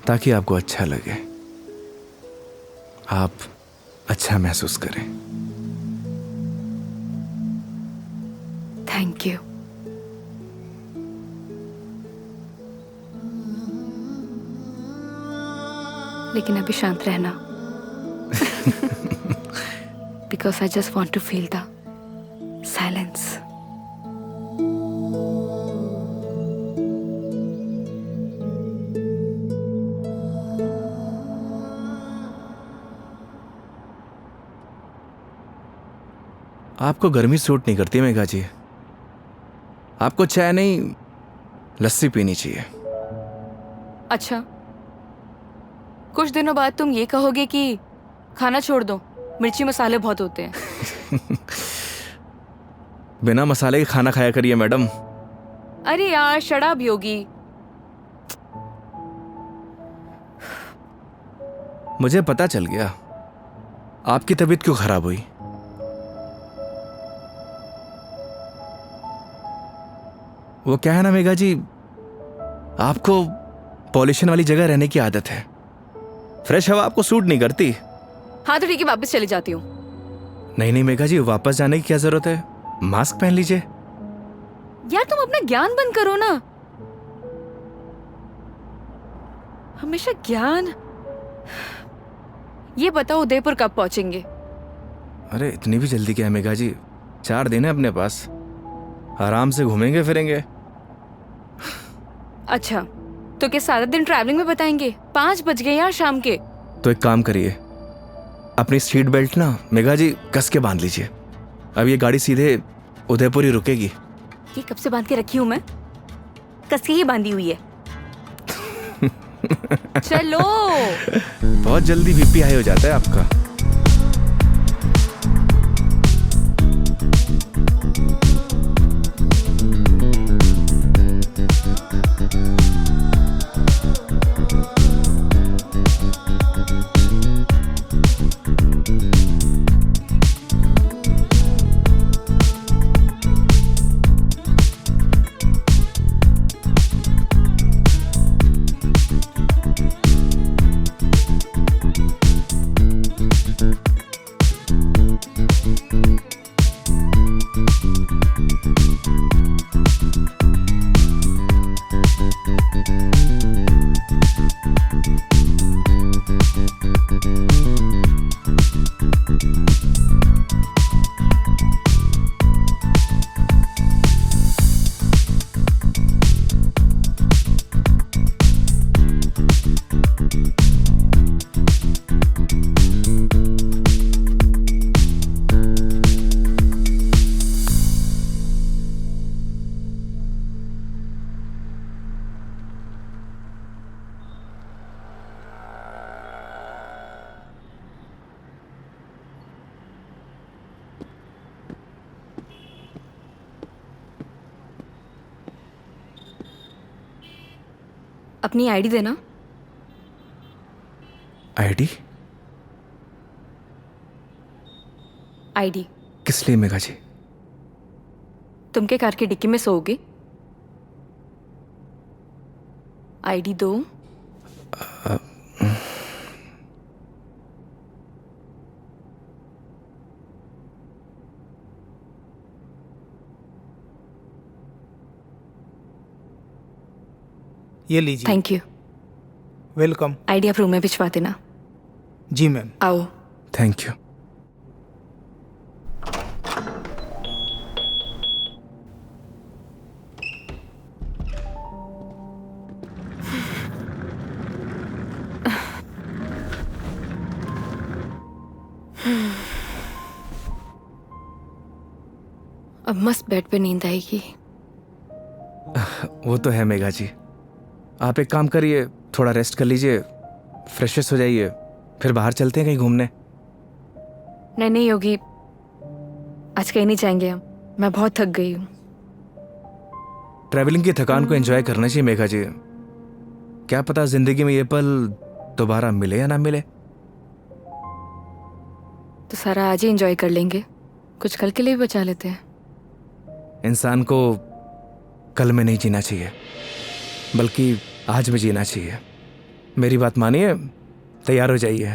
ताकि आपको अच्छा लगे, आप अच्छा महसूस करें। Thank you. लेकिन अभी शांत रहना, because I just want to feel the silence. आपको गर्मी सूट नहीं करती मेघा जी, आपको चाय नहीं लस्सी पीनी चाहिए। अच्छा, कुछ दिनों बाद तुम ये कहोगे कि खाना छोड़ दो, मिर्ची मसाले बहुत होते हैं। बिना मसाले के खाना खाया करिए मैडम। अरे यार शराब योगी। मुझे पता चल गया आपकी तबीयत क्यों खराब हुई। वो क्या है ना मेघा जी, आपको पॉल्यूशन वाली जगह रहने की आदत है, फ्रेश हवा आपको सूट नहीं करती, हाँ तो ठीक है, वापस चली जाती हूँ। नहीं नहीं मेघा जी, वापस जाने की क्या जरूरत है? मास्क पहन लीजिए। यार तुम अपना ज्ञान बंद करो ना, हमेशा ज्ञान। ये बताओ उदयपुर कब पहुंचेंगे? अरे इतनी भी जल्दी क्या है मेघा जी, 4 दिन है अपने पास, आराम से घूमेंगे फिरेंगे। अच्छा तो क्या सारा दिन ट्रैवलिंग में बताएंगे? 5 बज गए यार शाम के। तो एक काम करिए, अपनी सीट बेल्ट ना मेघा जी कस के बांध लीजिए। अब ये गाड़ी सीधे उदयपुर ही रुकेगी। ये कब से बांध के रखी हूँ मैं? कस के ही बांधी हुई है। चलो। बहुत जल्दी बीपी हाई हो जाता है आपका। अपनी आईडी देना। आईडी? आईडी किस लिए मेघा जी? तुम के कार की डिक्की में सोओगे? आईडी दो। ये लीजिए। Thank you. वेलकम। आईडी आप रूम में भिजवा देना। जी मैम। आओ। Thank you. अब मस्त बेड पे नींद आएगी। वो तो है मेघा जी, आप एक काम करिए, थोड़ा रेस्ट कर लीजिए, फ्रेश हो जाइए, फिर बाहर चलते हैं कहीं घूमने। नहीं नहीं योगी, आज कहीं नहीं जाएंगे हम, मैं बहुत थक गई हूँ। ट्रैवलिंग की थकान को एंजॉय करना चाहिए मेघा जी। क्या पता जिंदगी में ये पल दोबारा मिले या ना मिले। तो सारा आज ही एंजॉय कर लेंगे, कुछ कल के लिए भी बचा लेते हैं। इंसान को कल में नहीं जीना चाहिए, बल्कि आज में जीना चाहिए। मेरी बात मानिए, तैयार हो जाइए।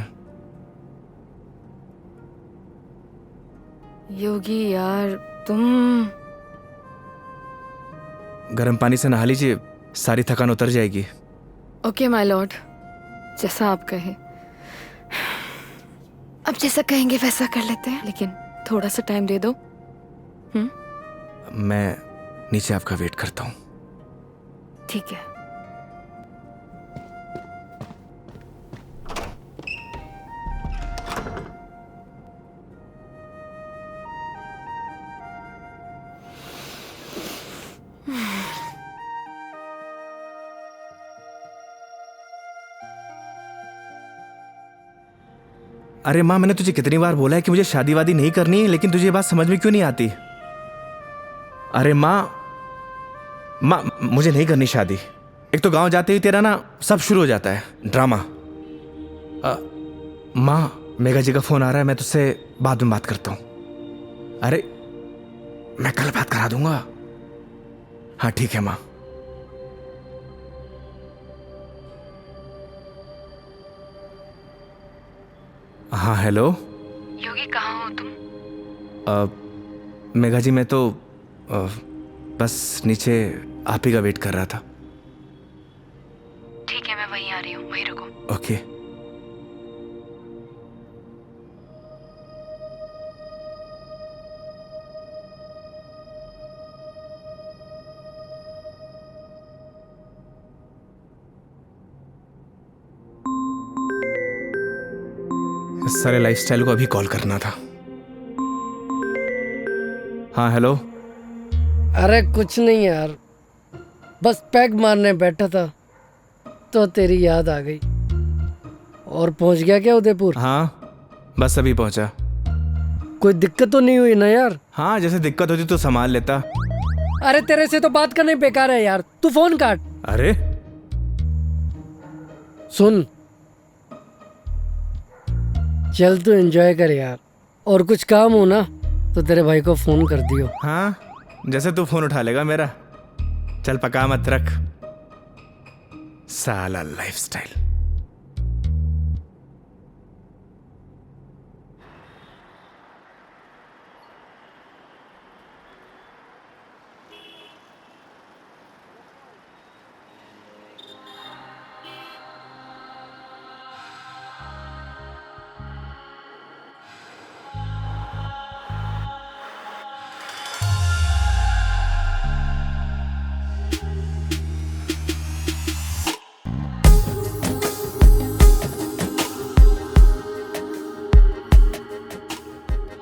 योगी यार तुम। गर्म पानी से नहा लीजिए, सारी थकान उतर जाएगी। ओके माय लॉर्ड, जैसा आप कहें। अब जैसा कहेंगे वैसा कर लेते हैं, लेकिन थोड़ा सा टाइम दे दो। मैं नीचे आपका वेट करता हूँ। ठीक है। अरे माँ, मैंने तुझे कितनी बार बोला है कि मुझे शादी वादी नहीं करनी है, लेकिन तुझे ये बात समझ में क्यों नहीं आती? अरे माँ, मुझे नहीं करनी शादी। एक तो गांव जाते ही तेरा ना सब शुरू हो जाता है ड्रामा। माँ, मेघा जी का फोन आ रहा है, मैं तुझसे बाद में बात करता हूँ। अरे मैं कल बात करा दूंगा। हाँ ठीक है माँ। हाँ हेलो। योगी कहाँ हो तुम? मेघा जी मैं तो बस नीचे आप ही का वेट कर रहा था। ठीक है, मैं वहीं आ रही हूँ, वहीं रुको। ओके। इस सारे लाइफस्टाइल को अभी कॉल करना था। हाँ हेलो। अरे कुछ नहीं यार, बस पैग मारने बैठा था तो तेरी याद आ गई। और पहुंच गया क्या उदयपुर? हाँ बस अभी पहुंचा। कोई दिक्कत तो नहीं हुई ना यार? हाँ जैसे दिक्कत होती तो संभाल लेता। अरे तेरे से तो बात करना ही बेकार है यार, तू फोन काट। अरे सुन, चल तू एंजॉय कर यार, और कुछ काम हो ना तो तेरे भाई को फोन कर दियो। हाँ जैसे तू फोन उठा लेगा मेरा। चल पका मत रख, साला लाइफस्टाइल।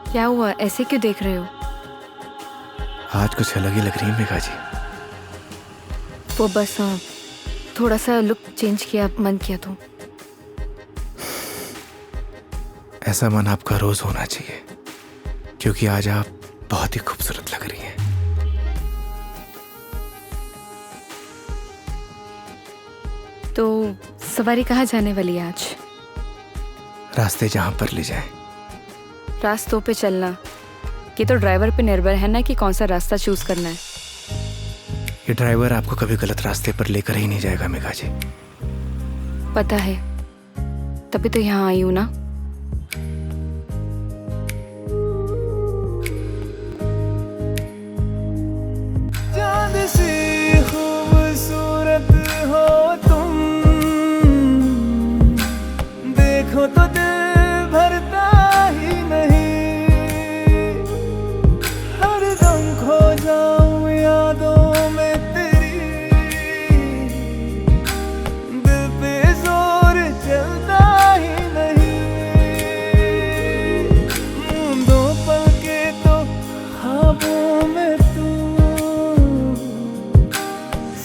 क्या हुआ, ऐसे क्यों देख रहे हो? आज कुछ अलग ही लग रही है मेघा जी। वो बस थोड़ा सा लुक चेंज किया, मन किया तो। ऐसा मन आपका रोज होना चाहिए, क्योंकि आज आप बहुत ही खूबसूरत लग रही हैं। तो सवारी कहाँ जाने वाली है आज? रास्ते जहां पर ले जाए। रास्तों पे चलना, ये तो ड्राइवर पे निर्भर है ना कि कौन सा रास्ता चूज करना है। ये ड्राइवर आपको कभी गलत रास्ते पर लेकर ही नहीं जाएगा मेघा जी। पता है, तभी तो यहाँ आई हूँ ना। चांद सी खूबसूरत हो तुम, देखो तो दिल भरता ही नहीं। हरदम खो जाऊं यादों में तेरी, दिल पे जोर चलता ही नहीं। दो पल के तो ख्वाबों में तू,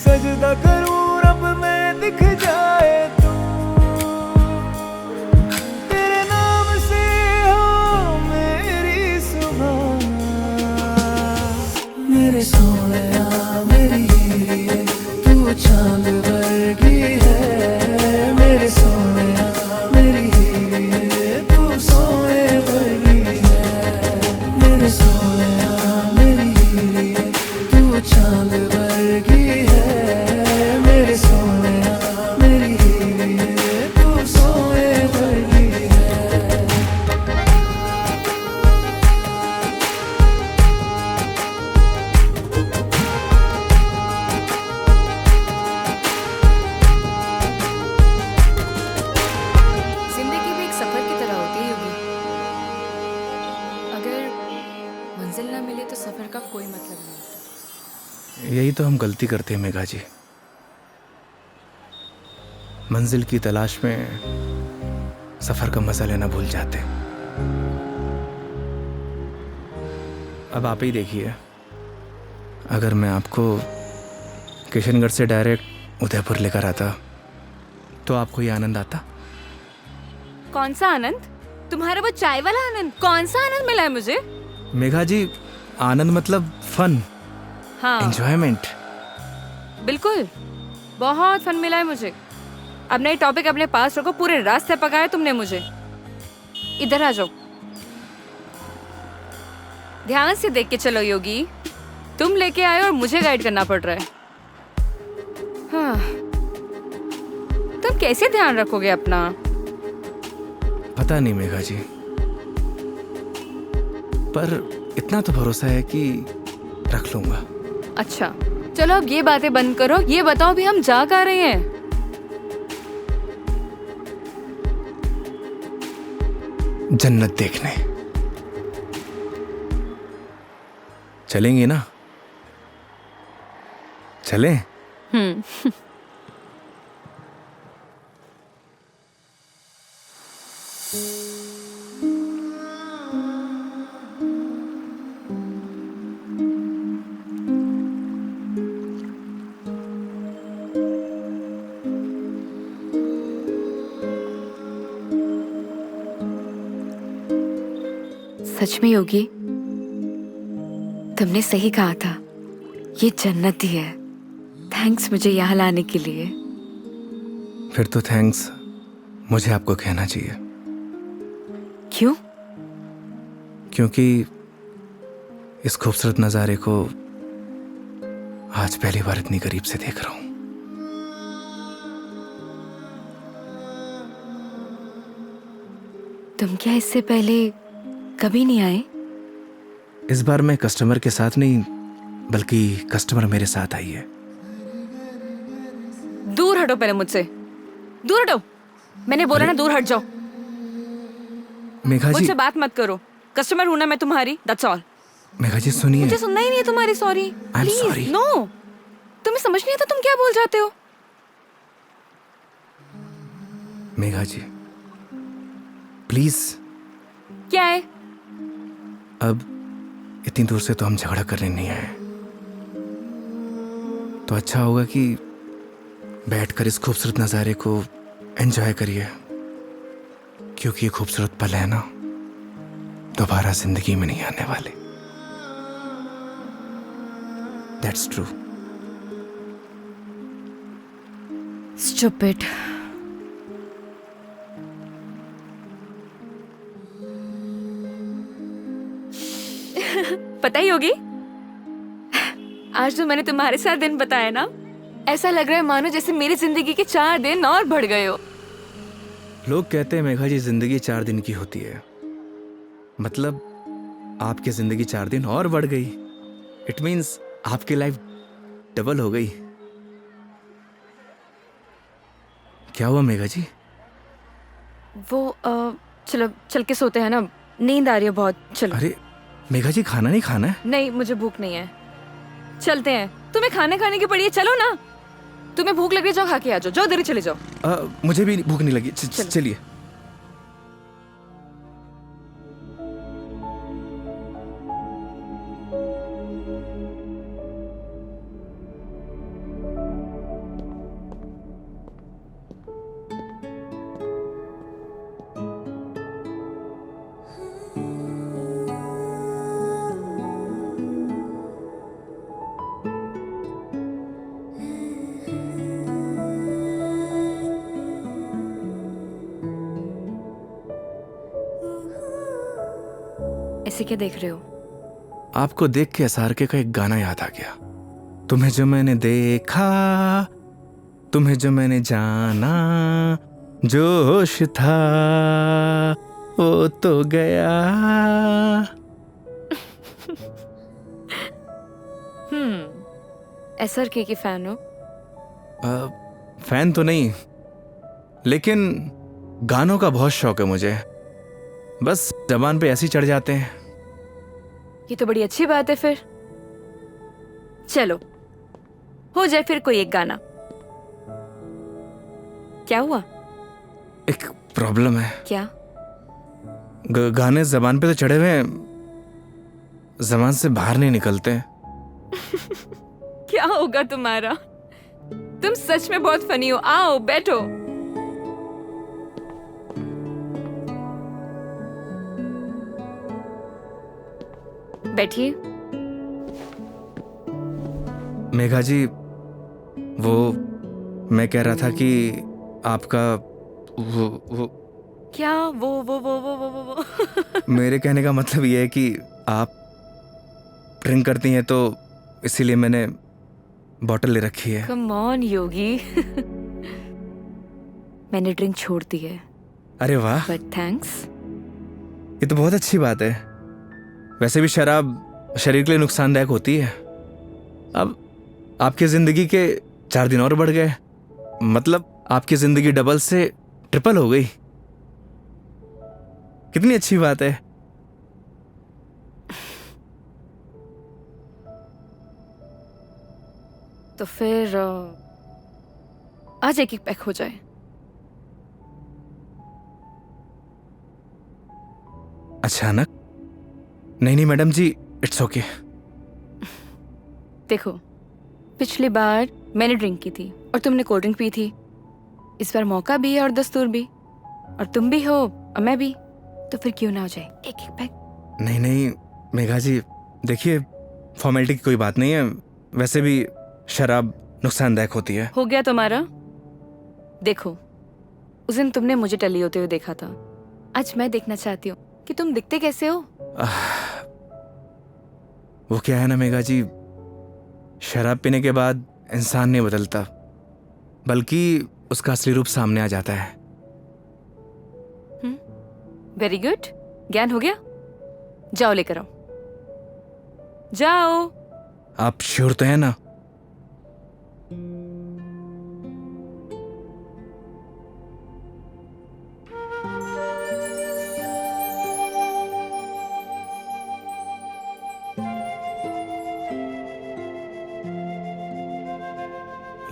सजदा करूं रब में दिख जाए तू। तेरे नाम से हो मेरी सुबह, मेरे सोनिया मेरी हीरे, तू चांद वर्गी है। मेरे सोनिया मेरी हीरे, तू सोने वर्गी है। मेरे सोनिया मेरी हीरे, तू चांद वर्गी है। मेरे सोनिया मेरी हीरे, तू सोने वर्गी है। जिंदगी भी एक सफर की तरह होती है योगी। अगर मंजिल ना मिले तो सफर का कोई मतलब नहीं। यही तो हम गलती करते हैं मेघा जी। मंजिल की तलाश में सफर का मजा लेना भूल जाते हैं। अब आप ही देखिए, अगर मैं आपको किशनगढ़ से डायरेक्ट उदयपुर लेकर आता तो आपको ये आनंद आता? कौन सा आनंद? तुम्हारा वो चाय वाला आनंद? कौन सा आनंद मिला है मुझे? मेघा जी, आनंद मतलब फन, हाँ एंजॉयमेंट। बिल्कुल, बहुत फन मिला है मुझे। अब नई टॉपिक अपने पास रखो, पूरे रास्ते पकाया तुमने मुझे। इधर आ जाओ, ध्यान से देख के चलो योगी। तुम लेके आए और मुझे गाइड करना पड़ रहा है। हाँ, तुम कैसे ध्यान रखोगे अपना? पता नहीं मेघा जी, पर इतना तो भरोसा है कि रख लूंगा। अच्छा चलो अब ये बातें बंद करो, ये बताओ भी हम जा कहाँ रहे हैं? जन्नत देखने चलेंगे ना? चलें? सच में योगी, तुमने सही कहा था, ये जन्नत ही है। थैंक्स मुझे यहाँ लाने के लिए। फिर तो थैंक्स मुझे आपको कहना चाहिए। क्यों? क्योंकि इस खूबसूरत नज़ारे को आज पहली बार इतनी करीब से देख रहा हूं। तुम क्या इससे पहले कभी नहीं आए? इस बार मैं कस्टमर के साथ नहीं, बल्कि कस्टमर मेरे साथ आई है। दूर हटो पहले मुझसे, दूर हटो। मैंने बोला ना दूर हट जाओ। मेघा जी, मुझसे बात मत करो। कस्टमर हूं ना मैं तुम्हारी, दैट्स ऑल। मेघा जी सुनिए। मुझे सुनना ही नहीं है तुम्हारी sorry. I'm sorry. Please no. तुम्हें समझ नहीं आता तुम क्या बोल जाते हो? मेघा जी प्लीज। क्या है? अब इतनी दूर से तो हम झगड़ा करने नहीं आए, तो अच्छा होगा कि बैठकर इस खूबसूरत नज़ारे को एंजॉय करिए, क्योंकि ये खूबसूरत पल है ना, दोबारा जिंदगी में नहीं आने वाले। That's true. स्टूपिड। पता ही होगी, आज जो मैंने तुम्हारे साथ दिन बताया ना, ऐसा लग रहा है मानो जैसे मेरी जिंदगी के 4 दिन और बढ़ गए हो। लोग कहते हैं मेघा जी जिंदगी 4 दिन की होती है, मतलब आपकी जिंदगी 4 दिन और बढ़ गई। इट मीन्स आपकी लाइफ डबल हो गई। क्या हुआ मेघा जी? वो चलो चल के सोते हैं ना, नींद आ रही है बहुत। चलो। अरे मेघा जी खाना नहीं खाना है? नहीं मुझे भूख नहीं है, चलते हैं। तुम्हें खाने खाने की पड़ी है, चलो ना। तुम्हें भूख लग रही, जाओ खा के आ जाओ, जाओ देरी चले जाओ। मुझे भी भूख नहीं लगी। चलिए। ऐसे क्या देख रहे हो? आपको देख के SRK का एक गाना याद आ गया। तुम्हें जो मैंने देखा, तुम्हें जो मैंने जाना, जोश था वो तो गया। SRK की फैन हो? फैन तो नहीं, लेकिन गानों का बहुत शौक है मुझे। बस जबान पे ऐसे ही चढ़ जाते हैं। ये तो बड़ी अच्छी बात है फिर। चलो हो जाए फिर कोई एक गाना। क्या हुआ? एक प्रॉब्लम है। क्या? गाने जबान पे तो चढ़े हुए हैं, जबान से बाहर नहीं निकलते। क्या होगा तुम्हारा? तुम सच में बहुत फनी हो। आओ बैठो। बैठिए। मेघा जी, वो मैं कह रहा था कि आपका वो क्या वो मेरे कहने का मतलब ये है कि आप ड्रिंक करती हैं, तो इसीलिए मैंने बॉटल ले रखी है। कम ऑन योगी। मैंने ड्रिंक छोड़ दी है। अरे वाह, बट थैंक्स। ये तो बहुत अच्छी बात है। वैसे भी शराब शरीर के लिए नुकसानदायक होती है। अब आपकी जिंदगी के 4 दिन और बढ़ गए, मतलब आपकी जिंदगी डबल से ट्रिपल हो गई। कितनी अच्छी बात है। तो फिर आज एक एक पैक हो जाए। अचानक? नहीं मैडम जी, इट्स ओके। देखो, पिछली बार मैंने ड्रिंक की थी और तुमने कोल्ड ड्रिंक पी थी। इस बार मौका भी है और दस्तूर भी, और तुम भी हो और मैं भी, तो फिर क्यों ना हो जाए एक एक पैक। नहीं मेघा जी, देखिए फॉर्मेलिटी की कोई बात नहीं है। वैसे भी शराब नुकसानदायक होती है। हो गया तुम्हारा। देखो, उस दिन तुमने मुझे टली होते हुए देखा था, आज मैं देखना चाहती हूँ कि तुम दिखते कैसे हो। वो क्या है ना मेघा जी, शराब पीने के बाद इंसान नहीं बदलता, बल्कि उसका असली रूप सामने आ जाता है। वेरी गुड, ज्ञान हो गया। जाओ लेकर आओ, जाओ। आप श्योर तो है ना?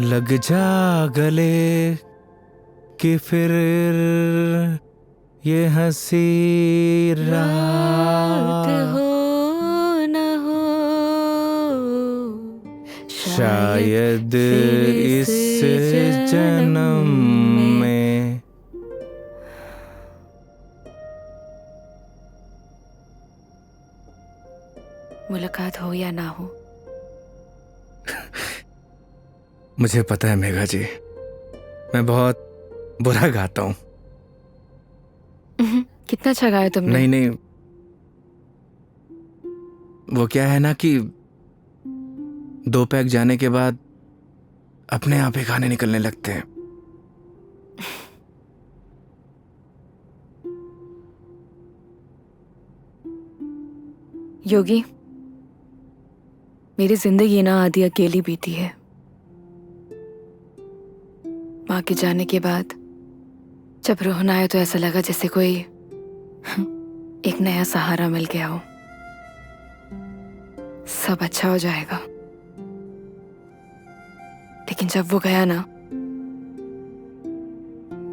लग जा गले कि फिर ये हंसी रात हो न हो, शायद इस जन्म में। मुलाकात हो या ना हो। मुझे पता है मेघा जी, मैं बहुत बुरा गाता हूँ। कितना अच्छा गाया तुमने। नहीं, वो क्या है ना कि 2 पैक जाने के बाद अपने आप ही गाने निकलने लगते हैं। योगी, मेरी जिंदगी ना आधी अकेली बीती है। माँ के जाने के बाद जब रोहन आया तो ऐसा लगा जैसे कोई एक नया सहारा मिल गया हो। सब अच्छा हो जाएगा। लेकिन जब वो गया ना,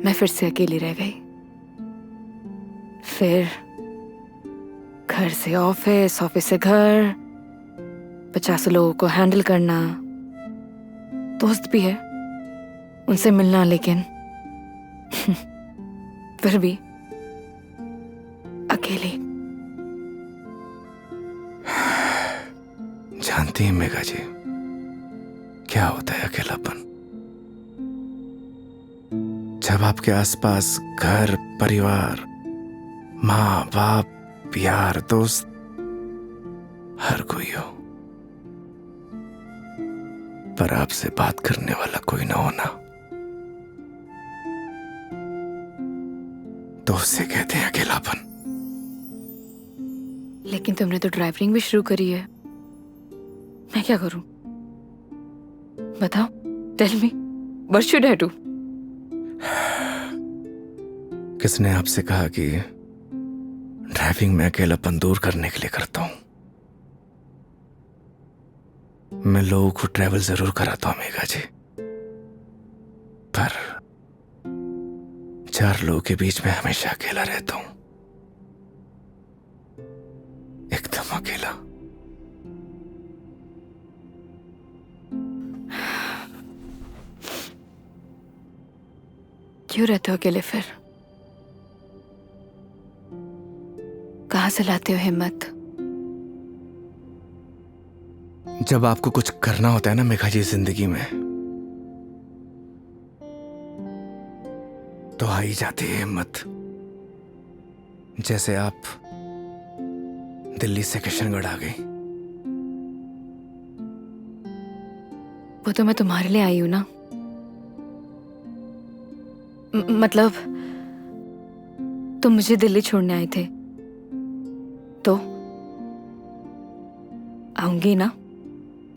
मैं फिर से अकेली रह गई। फिर घर से ऑफिस, ऑफिस से घर, 50 लोगों को हैंडल करना, दोस्त भी है, उनसे मिलना, लेकिन फिर भी अकेली। जानती हैं मेघा जी, क्या होता है अकेलापन? जब आपके आसपास घर, परिवार, माँ बाप, यार, दोस्त, हर कोई हो, पर आपसे बात करने वाला कोई ना होना, तो उससे कहते हैं अकेलापन। लेकिन तुमने तो ड्राइविंग भी शुरू करी है। मैं क्या करूं? बताओ, tell me, what should I do? किसने आपसे कहा कि ड्राइविंग में अकेलापन दूर करने के लिए करता हूं? मैं लोगों को ट्रैवल जरूर कराता हूं मेघा जी, पर 4 लोगों के बीच में हमेशा अकेला रहता हूं, एकदम अकेला। क्यों रहते हो अकेले फिर? कहां से लाते हो हिम्मत? जब आपको कुछ करना होता है ना मेघा जी जिंदगी में, तो आ ही जाती है हिम्मत। जैसे आप दिल्ली से किशनगढ़ आ गई। वो तो मैं तुम्हारे लिए आई हूं ना। मतलब तुम मुझे दिल्ली छोड़ने आए थे तो आऊंगी ना।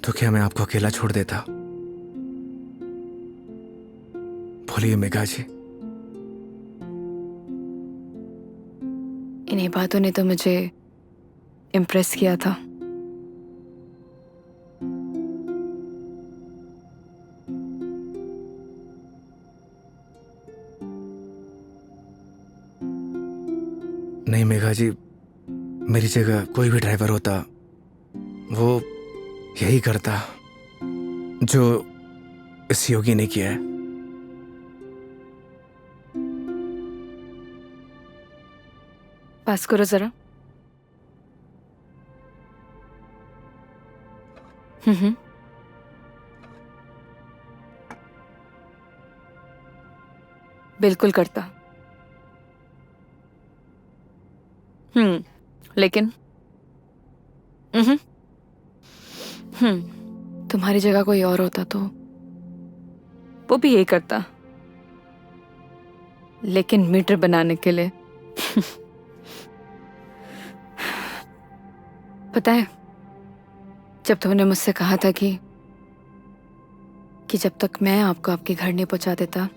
तो क्या मैं आपको अकेला छोड़ देता? बोलिए मेघा जी। इन्हीं बातों ने तो मुझे इम्प्रेस किया था। नहीं मेघा जी, मेरी जगह कोई भी ड्राइवर होता वो यही करता जो इस योगी ने किया है। पास करो जरा। हम्म। बिल्कुल करता। लेकिन तुम्हारी जगह कोई और होता तो वो भी यही करता, लेकिन मीटर बनाने के लिए। पता है, जब तुमने मुझसे कहा था कि जब तक मैं आपको आपके घर नहीं पहुंचा देता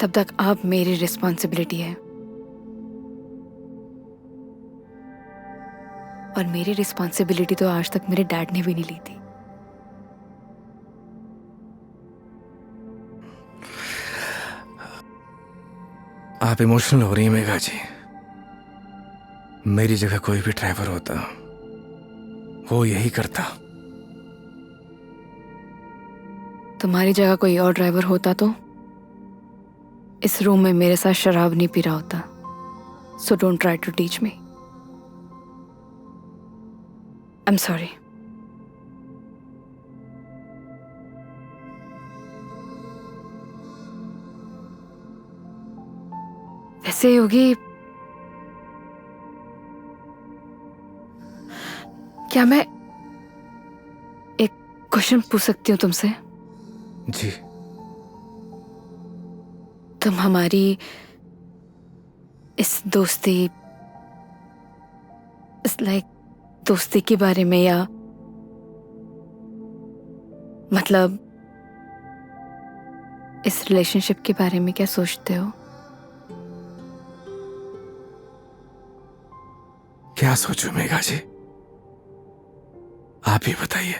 तब तक आप मेरी रिस्पॉन्सिबिलिटी है, और मेरी रिस्पॉन्सिबिलिटी तो आज तक मेरे डैड ने भी नहीं ली थी। आप इमोशनल हो रही हैं मेघा जी। मेरी जगह कोई भी ड्राइवर होता वो यही करता। तुम्हारी जगह कोई और ड्राइवर होता तो इस रूम में मेरे साथ शराब नहीं पी रहा होता। So don't try to teach me. I am sorry. वैसे योगी, क्या मैं एक क्वेश्चन पूछ सकती हूँ तुमसे? जी। तुम हमारी इस दोस्ती, इस दोस्ती के बारे में, या मतलब इस रिलेशनशिप के बारे में क्या सोचते हो? क्या सोचूं मेघा जी, आप ही बताइए।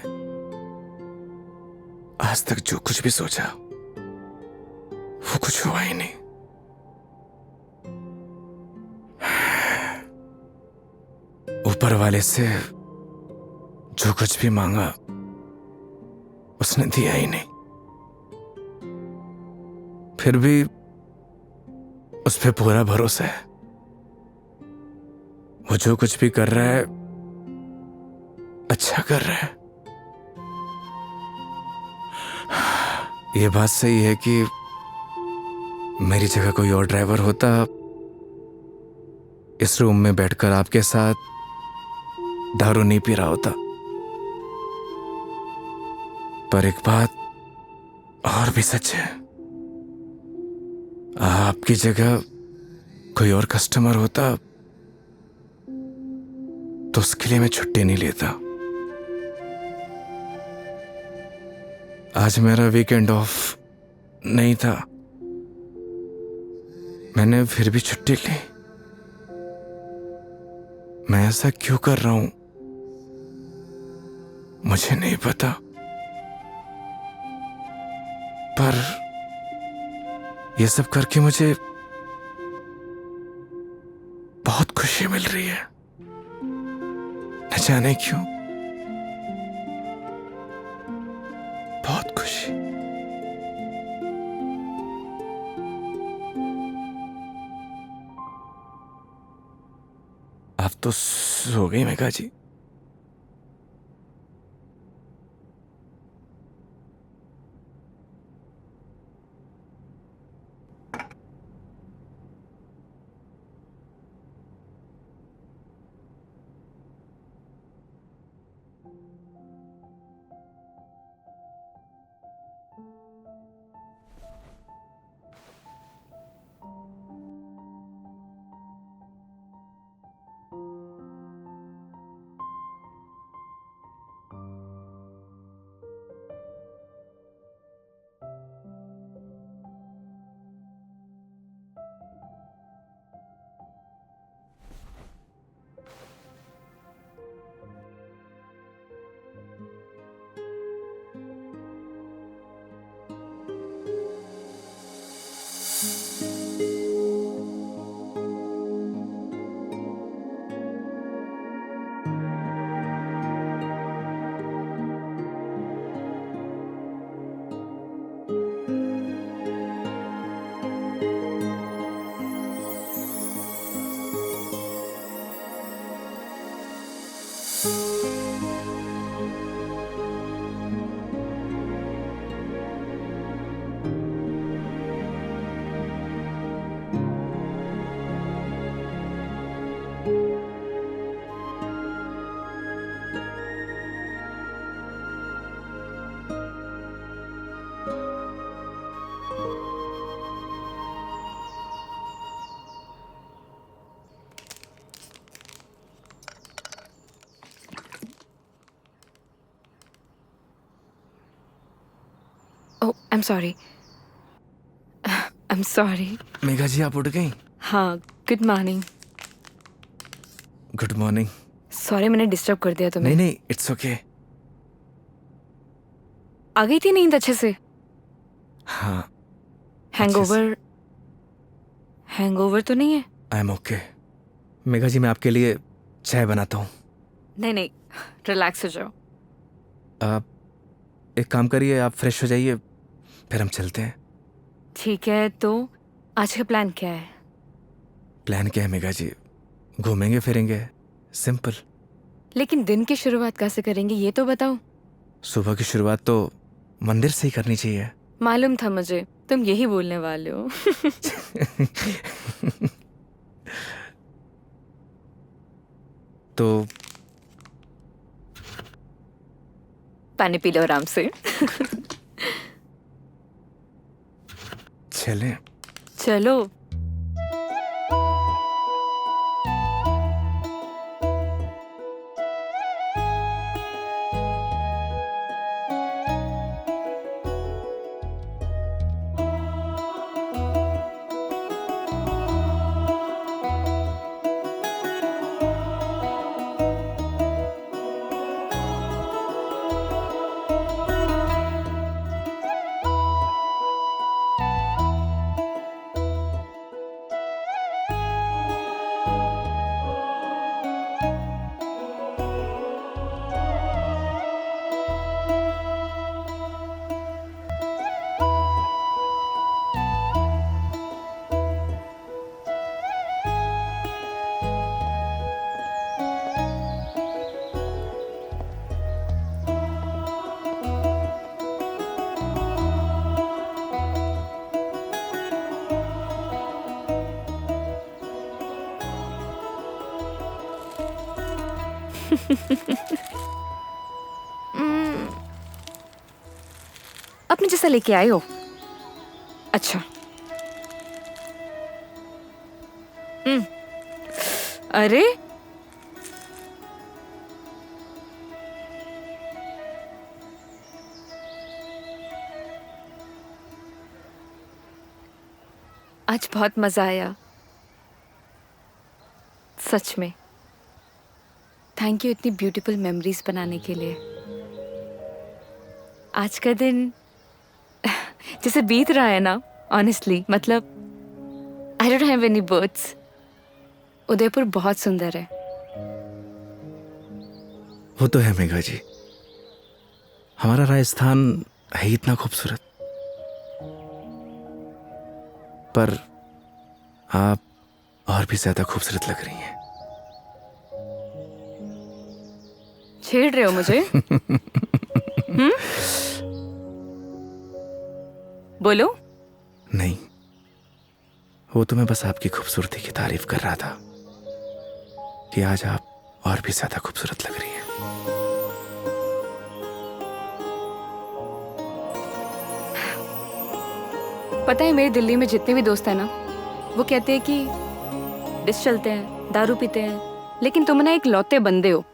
आज तक जो कुछ भी सोचा वो कुछ हुआ ही नहीं। ऊपर वाले से जो कुछ भी मांगा उसने दिया ही नहीं, फिर भी उस पे पूरा भरोसा है। वो जो कुछ भी कर रहा है अच्छा कर रहा है। ये बात सही है कि मेरी जगह कोई और ड्राइवर होता इस रूम में बैठकर आपके साथ दारू नहीं पी रहा होता। पर एक बात और भी सच है, आपकी जगह कोई और कस्टमर होता तो उसके लिए मैं छुट्टी नहीं लेता। आज मेरा वीकेंड ऑफ नहीं था, मैंने फिर भी छुट्टी ली। मैं ऐसा क्यों कर रहा हूं मुझे नहीं पता, पर यह सब करके मुझे बहुत खुशी मिल रही है, न जाने क्यों, बहुत खुशी। आप तो सो गई Megha ji. Oh I am sorry, I am sorry. Megha ji आप उठ गई? हाँ, good morning. Good morning. Sorry मैंने डिस्टर्ब कर दिया तुम्हें। नहीं नहीं, इट्स ओके। आ गई थी नींद अच्छे से? हाँ। हैंगओवर, हैंगओवर तो नहीं है? I am okay. Megha ji मैं आपके लिए चाय बनाता हूँ। नहीं नहीं, रिलैक्स हो जाओ। आप एक काम करिए, आप फ्रेश हो जाइए, फिर हम चलते हैं। ठीक है, तो आज का प्लान क्या है? प्लान क्या है मेघा जी? घूमेंगे फिरेंगे, सिंपल। लेकिन दिन की शुरुआत कैसे करेंगे ये तो बताओ। सुबह की शुरुआत तो मंदिर से ही करनी चाहिए। मालूम था मुझे तुम यही बोलने वाले हो। तो पानी पी लो आराम से। चलें। चलो। अपने जैसा लेके आए हो? अच्छा। अरे आज बहुत मजा आया सच में। थैंक यू इतनी ब्यूटीफुल मेमोरीज बनाने के लिए। आज का दिन जैसे बीत रहा है ना, ऑनेस्टली मतलब I don't have any words. Udaipur बहुत सुंदर है। वो तो है मेघा जी, हमारा राजस्थान है ही इतना खूबसूरत। पर आप और भी ज्यादा खूबसूरत लग रही हैं। छेड़ रहे हो मुझे? बोलो। नहीं, वो तो मैं बस आपकी खूबसूरती की तारीफ कर रहा था कि आज आप और भी ज्यादा खूबसूरत लग रही हैं। पता है मेरे दिल्ली में जितने भी दोस्त हैं ना, वो कहते हैं कि डिस चलते हैं, दारू पीते हैं, लेकिन तुम ना एक लौते बंदे हो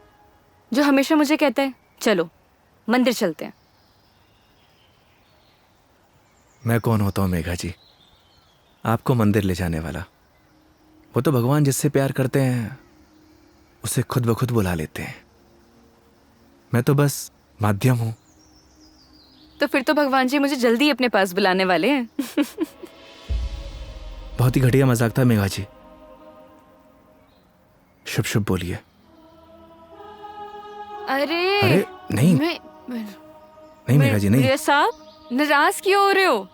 जो हमेशा मुझे कहता है चलो मंदिर चलते हैं। मैं कौन होता हूँ मेघा जी आपको मंदिर ले जाने वाला? वो तो भगवान जिससे प्यार करते हैं उसे खुद ब खुद बुला लेते हैं। मैं तो बस माध्यम हूं। तो फिर तो भगवान जी मुझे जल्दी अपने पास बुलाने वाले हैं। बहुत ही घटिया मजाक था मेघा जी। शुभ शुभ बोलिए। अरे नहीं नहीं मेघा जी नहीं। साहब नाराज क्यों हो रहे हो?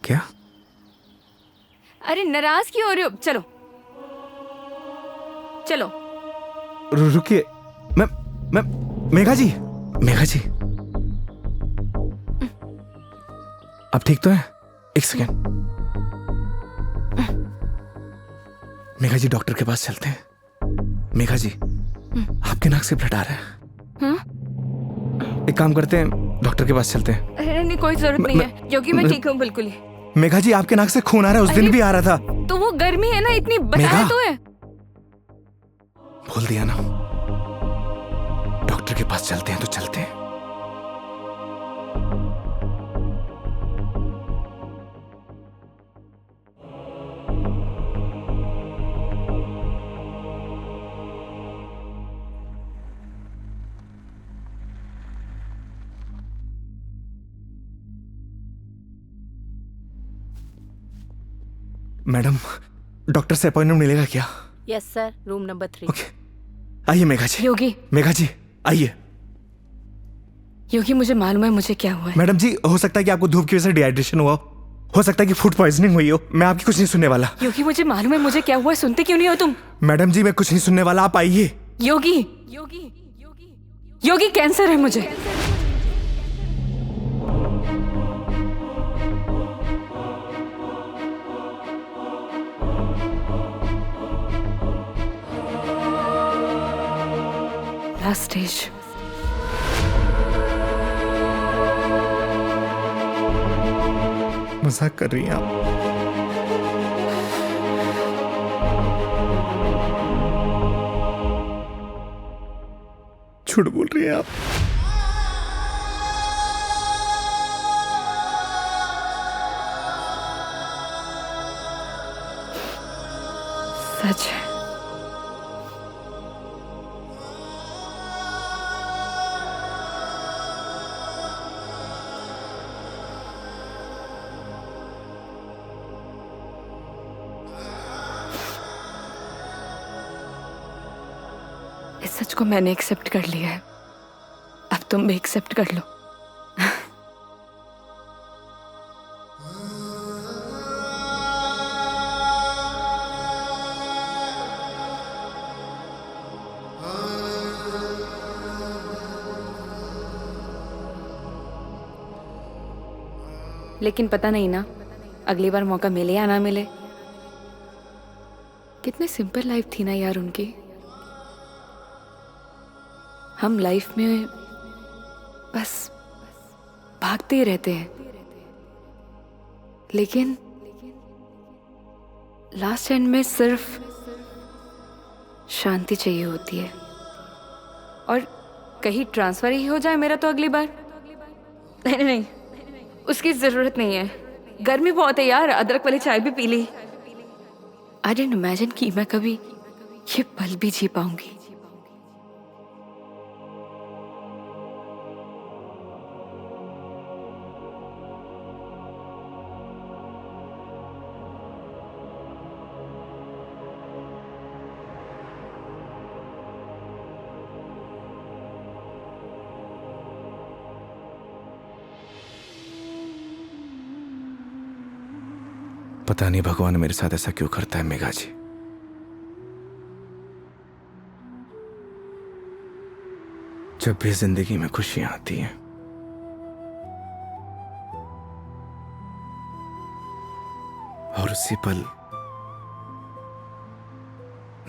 क्या? अरे नाराज क्यों हो रहे हो? चलो चलो। रुकिए। मैं मेघा जी आप ठीक तो है? एक सेकेंड। मेघा जी डॉक्टर के पास चलते हैं। मेघा जी आपके नाक से ब्लड आ रहा है। हाँ? एक काम करते हैं, डॉक्टर के पास चलते हैं। अरे नहीं कोई जरूरत नहीं है क्योंकि मैं ठीक हूँ बिल्कुल ही। मेघा जी आपके नाक से खून आ रहा है, उस दिन भी आ रहा था। तो वो गर्मी है ना, इतनी बताया तो है। भूल दिया ना। डॉक्टर के पास चलते हैं तो चलते हैं। मैडम, डॉक्टर से अपॉइंटमेंट मिलेगा क्या? Yes sir, room number 3। Okay, आइए मेघा जी। योगी, मेघा जी आइए। योगी मुझे मालूम है मुझे क्या हुआ है। मैडम जी, हो सकता है कि आपको धूप की वजह से डिहाइड्रेशन हुआ हो सकता है कि फूड पॉइजनिंग हुई हो। मैं आपकी कुछ नहीं सुनने वाला। योगी मुझे मालूम है मुझे क्या हुआ है, सुनते क्यों नहीं हो तुम? मैडम जी, मैं कुछ नहीं सुनने वाला, आप आइए। योगी, योगी, योगी कैंसर है मुझे। Last stage. मजाक कर रही हैं आप? झूठ बोल रही हैं आप? सच है। इस सच को मैंने एक्सेप्ट कर लिया है, अब तुम भी एक्सेप्ट कर लो। लेकिन पता नहीं ना अगली बार मौका मिले या ना मिले। कितनी सिंपल लाइफ थी ना यार उनकी। हम लाइफ में बस भागते ही रहते हैं, लेकिन लास्ट एंड में सिर्फ शांति चाहिए होती है। और कहीं ट्रांसफर ही हो जाए मेरा तो अगली बार। नहीं नहीं, उसकी जरूरत नहीं है। गर्मी बहुत है यार, अदरक वाली चाय भी पी ली। आई डिडंट इमेजिन कि मैं कभी ये पल भी जी पाऊंगी। पता नहीं भगवान मेरे साथ ऐसा क्यों करता है मेघा जी। जब भी जिंदगी में खुशियां आती हैं, और उसी पल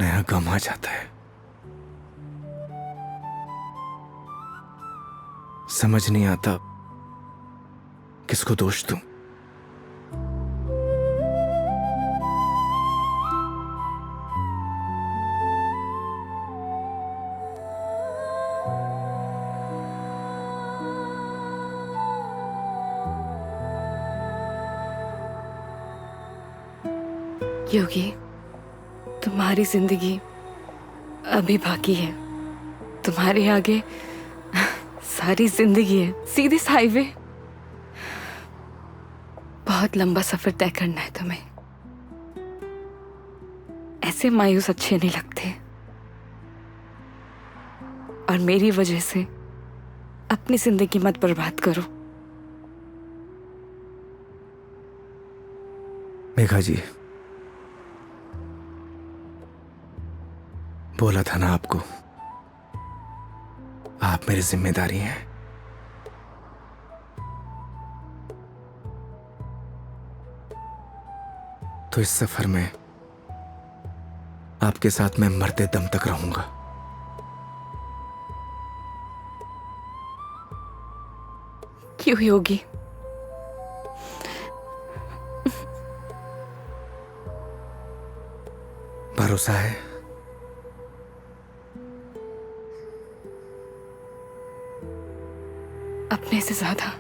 नया गम आ जाता है। समझ नहीं आता किसको दोष दूं। योगी, तुम्हारी जिंदगी अभी बाकी है। तुम्हारे आगे सारी जिंदगी है, सीधी हाईवे। बहुत लंबा सफर तय करना है तुम्हें। ऐसे मायूस अच्छे नहीं लगते। और मेरी वजह से अपनी जिंदगी मत बर्बाद करो। मेघा जी, बोला था ना आपको, आप मेरी जिम्मेदारी हैं। तो इस सफर में आपके साथ मैं मरते दम तक रहूंगा। क्यों योगी? भरोसा है। अपने से ज्यादा।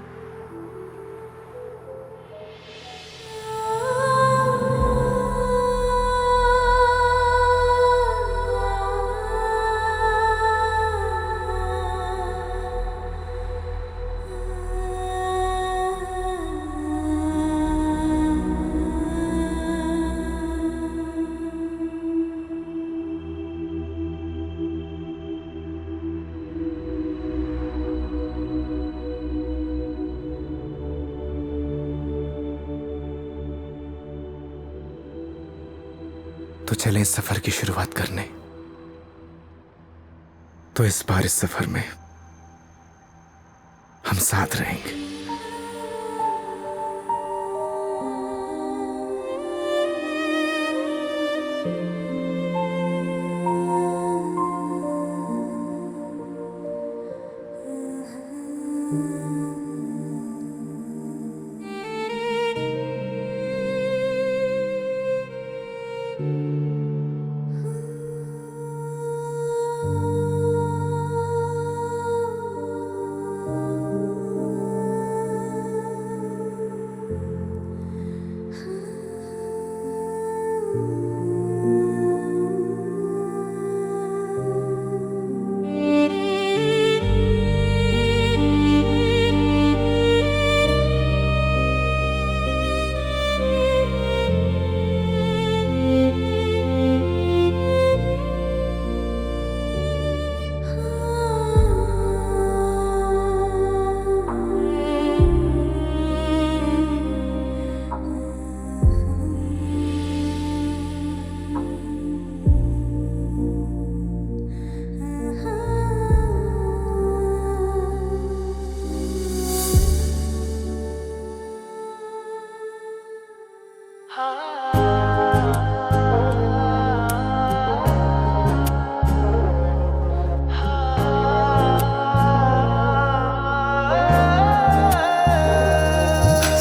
चले इस सफर की शुरुआत करने। तो इस बार इस सफर में हम साथ रहेंगे।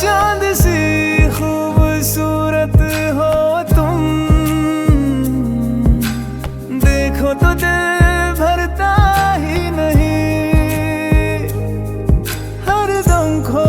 चांद सी खूबसूरत हो तुम, देखो तो दिल भरता ही नहीं, हर दम खो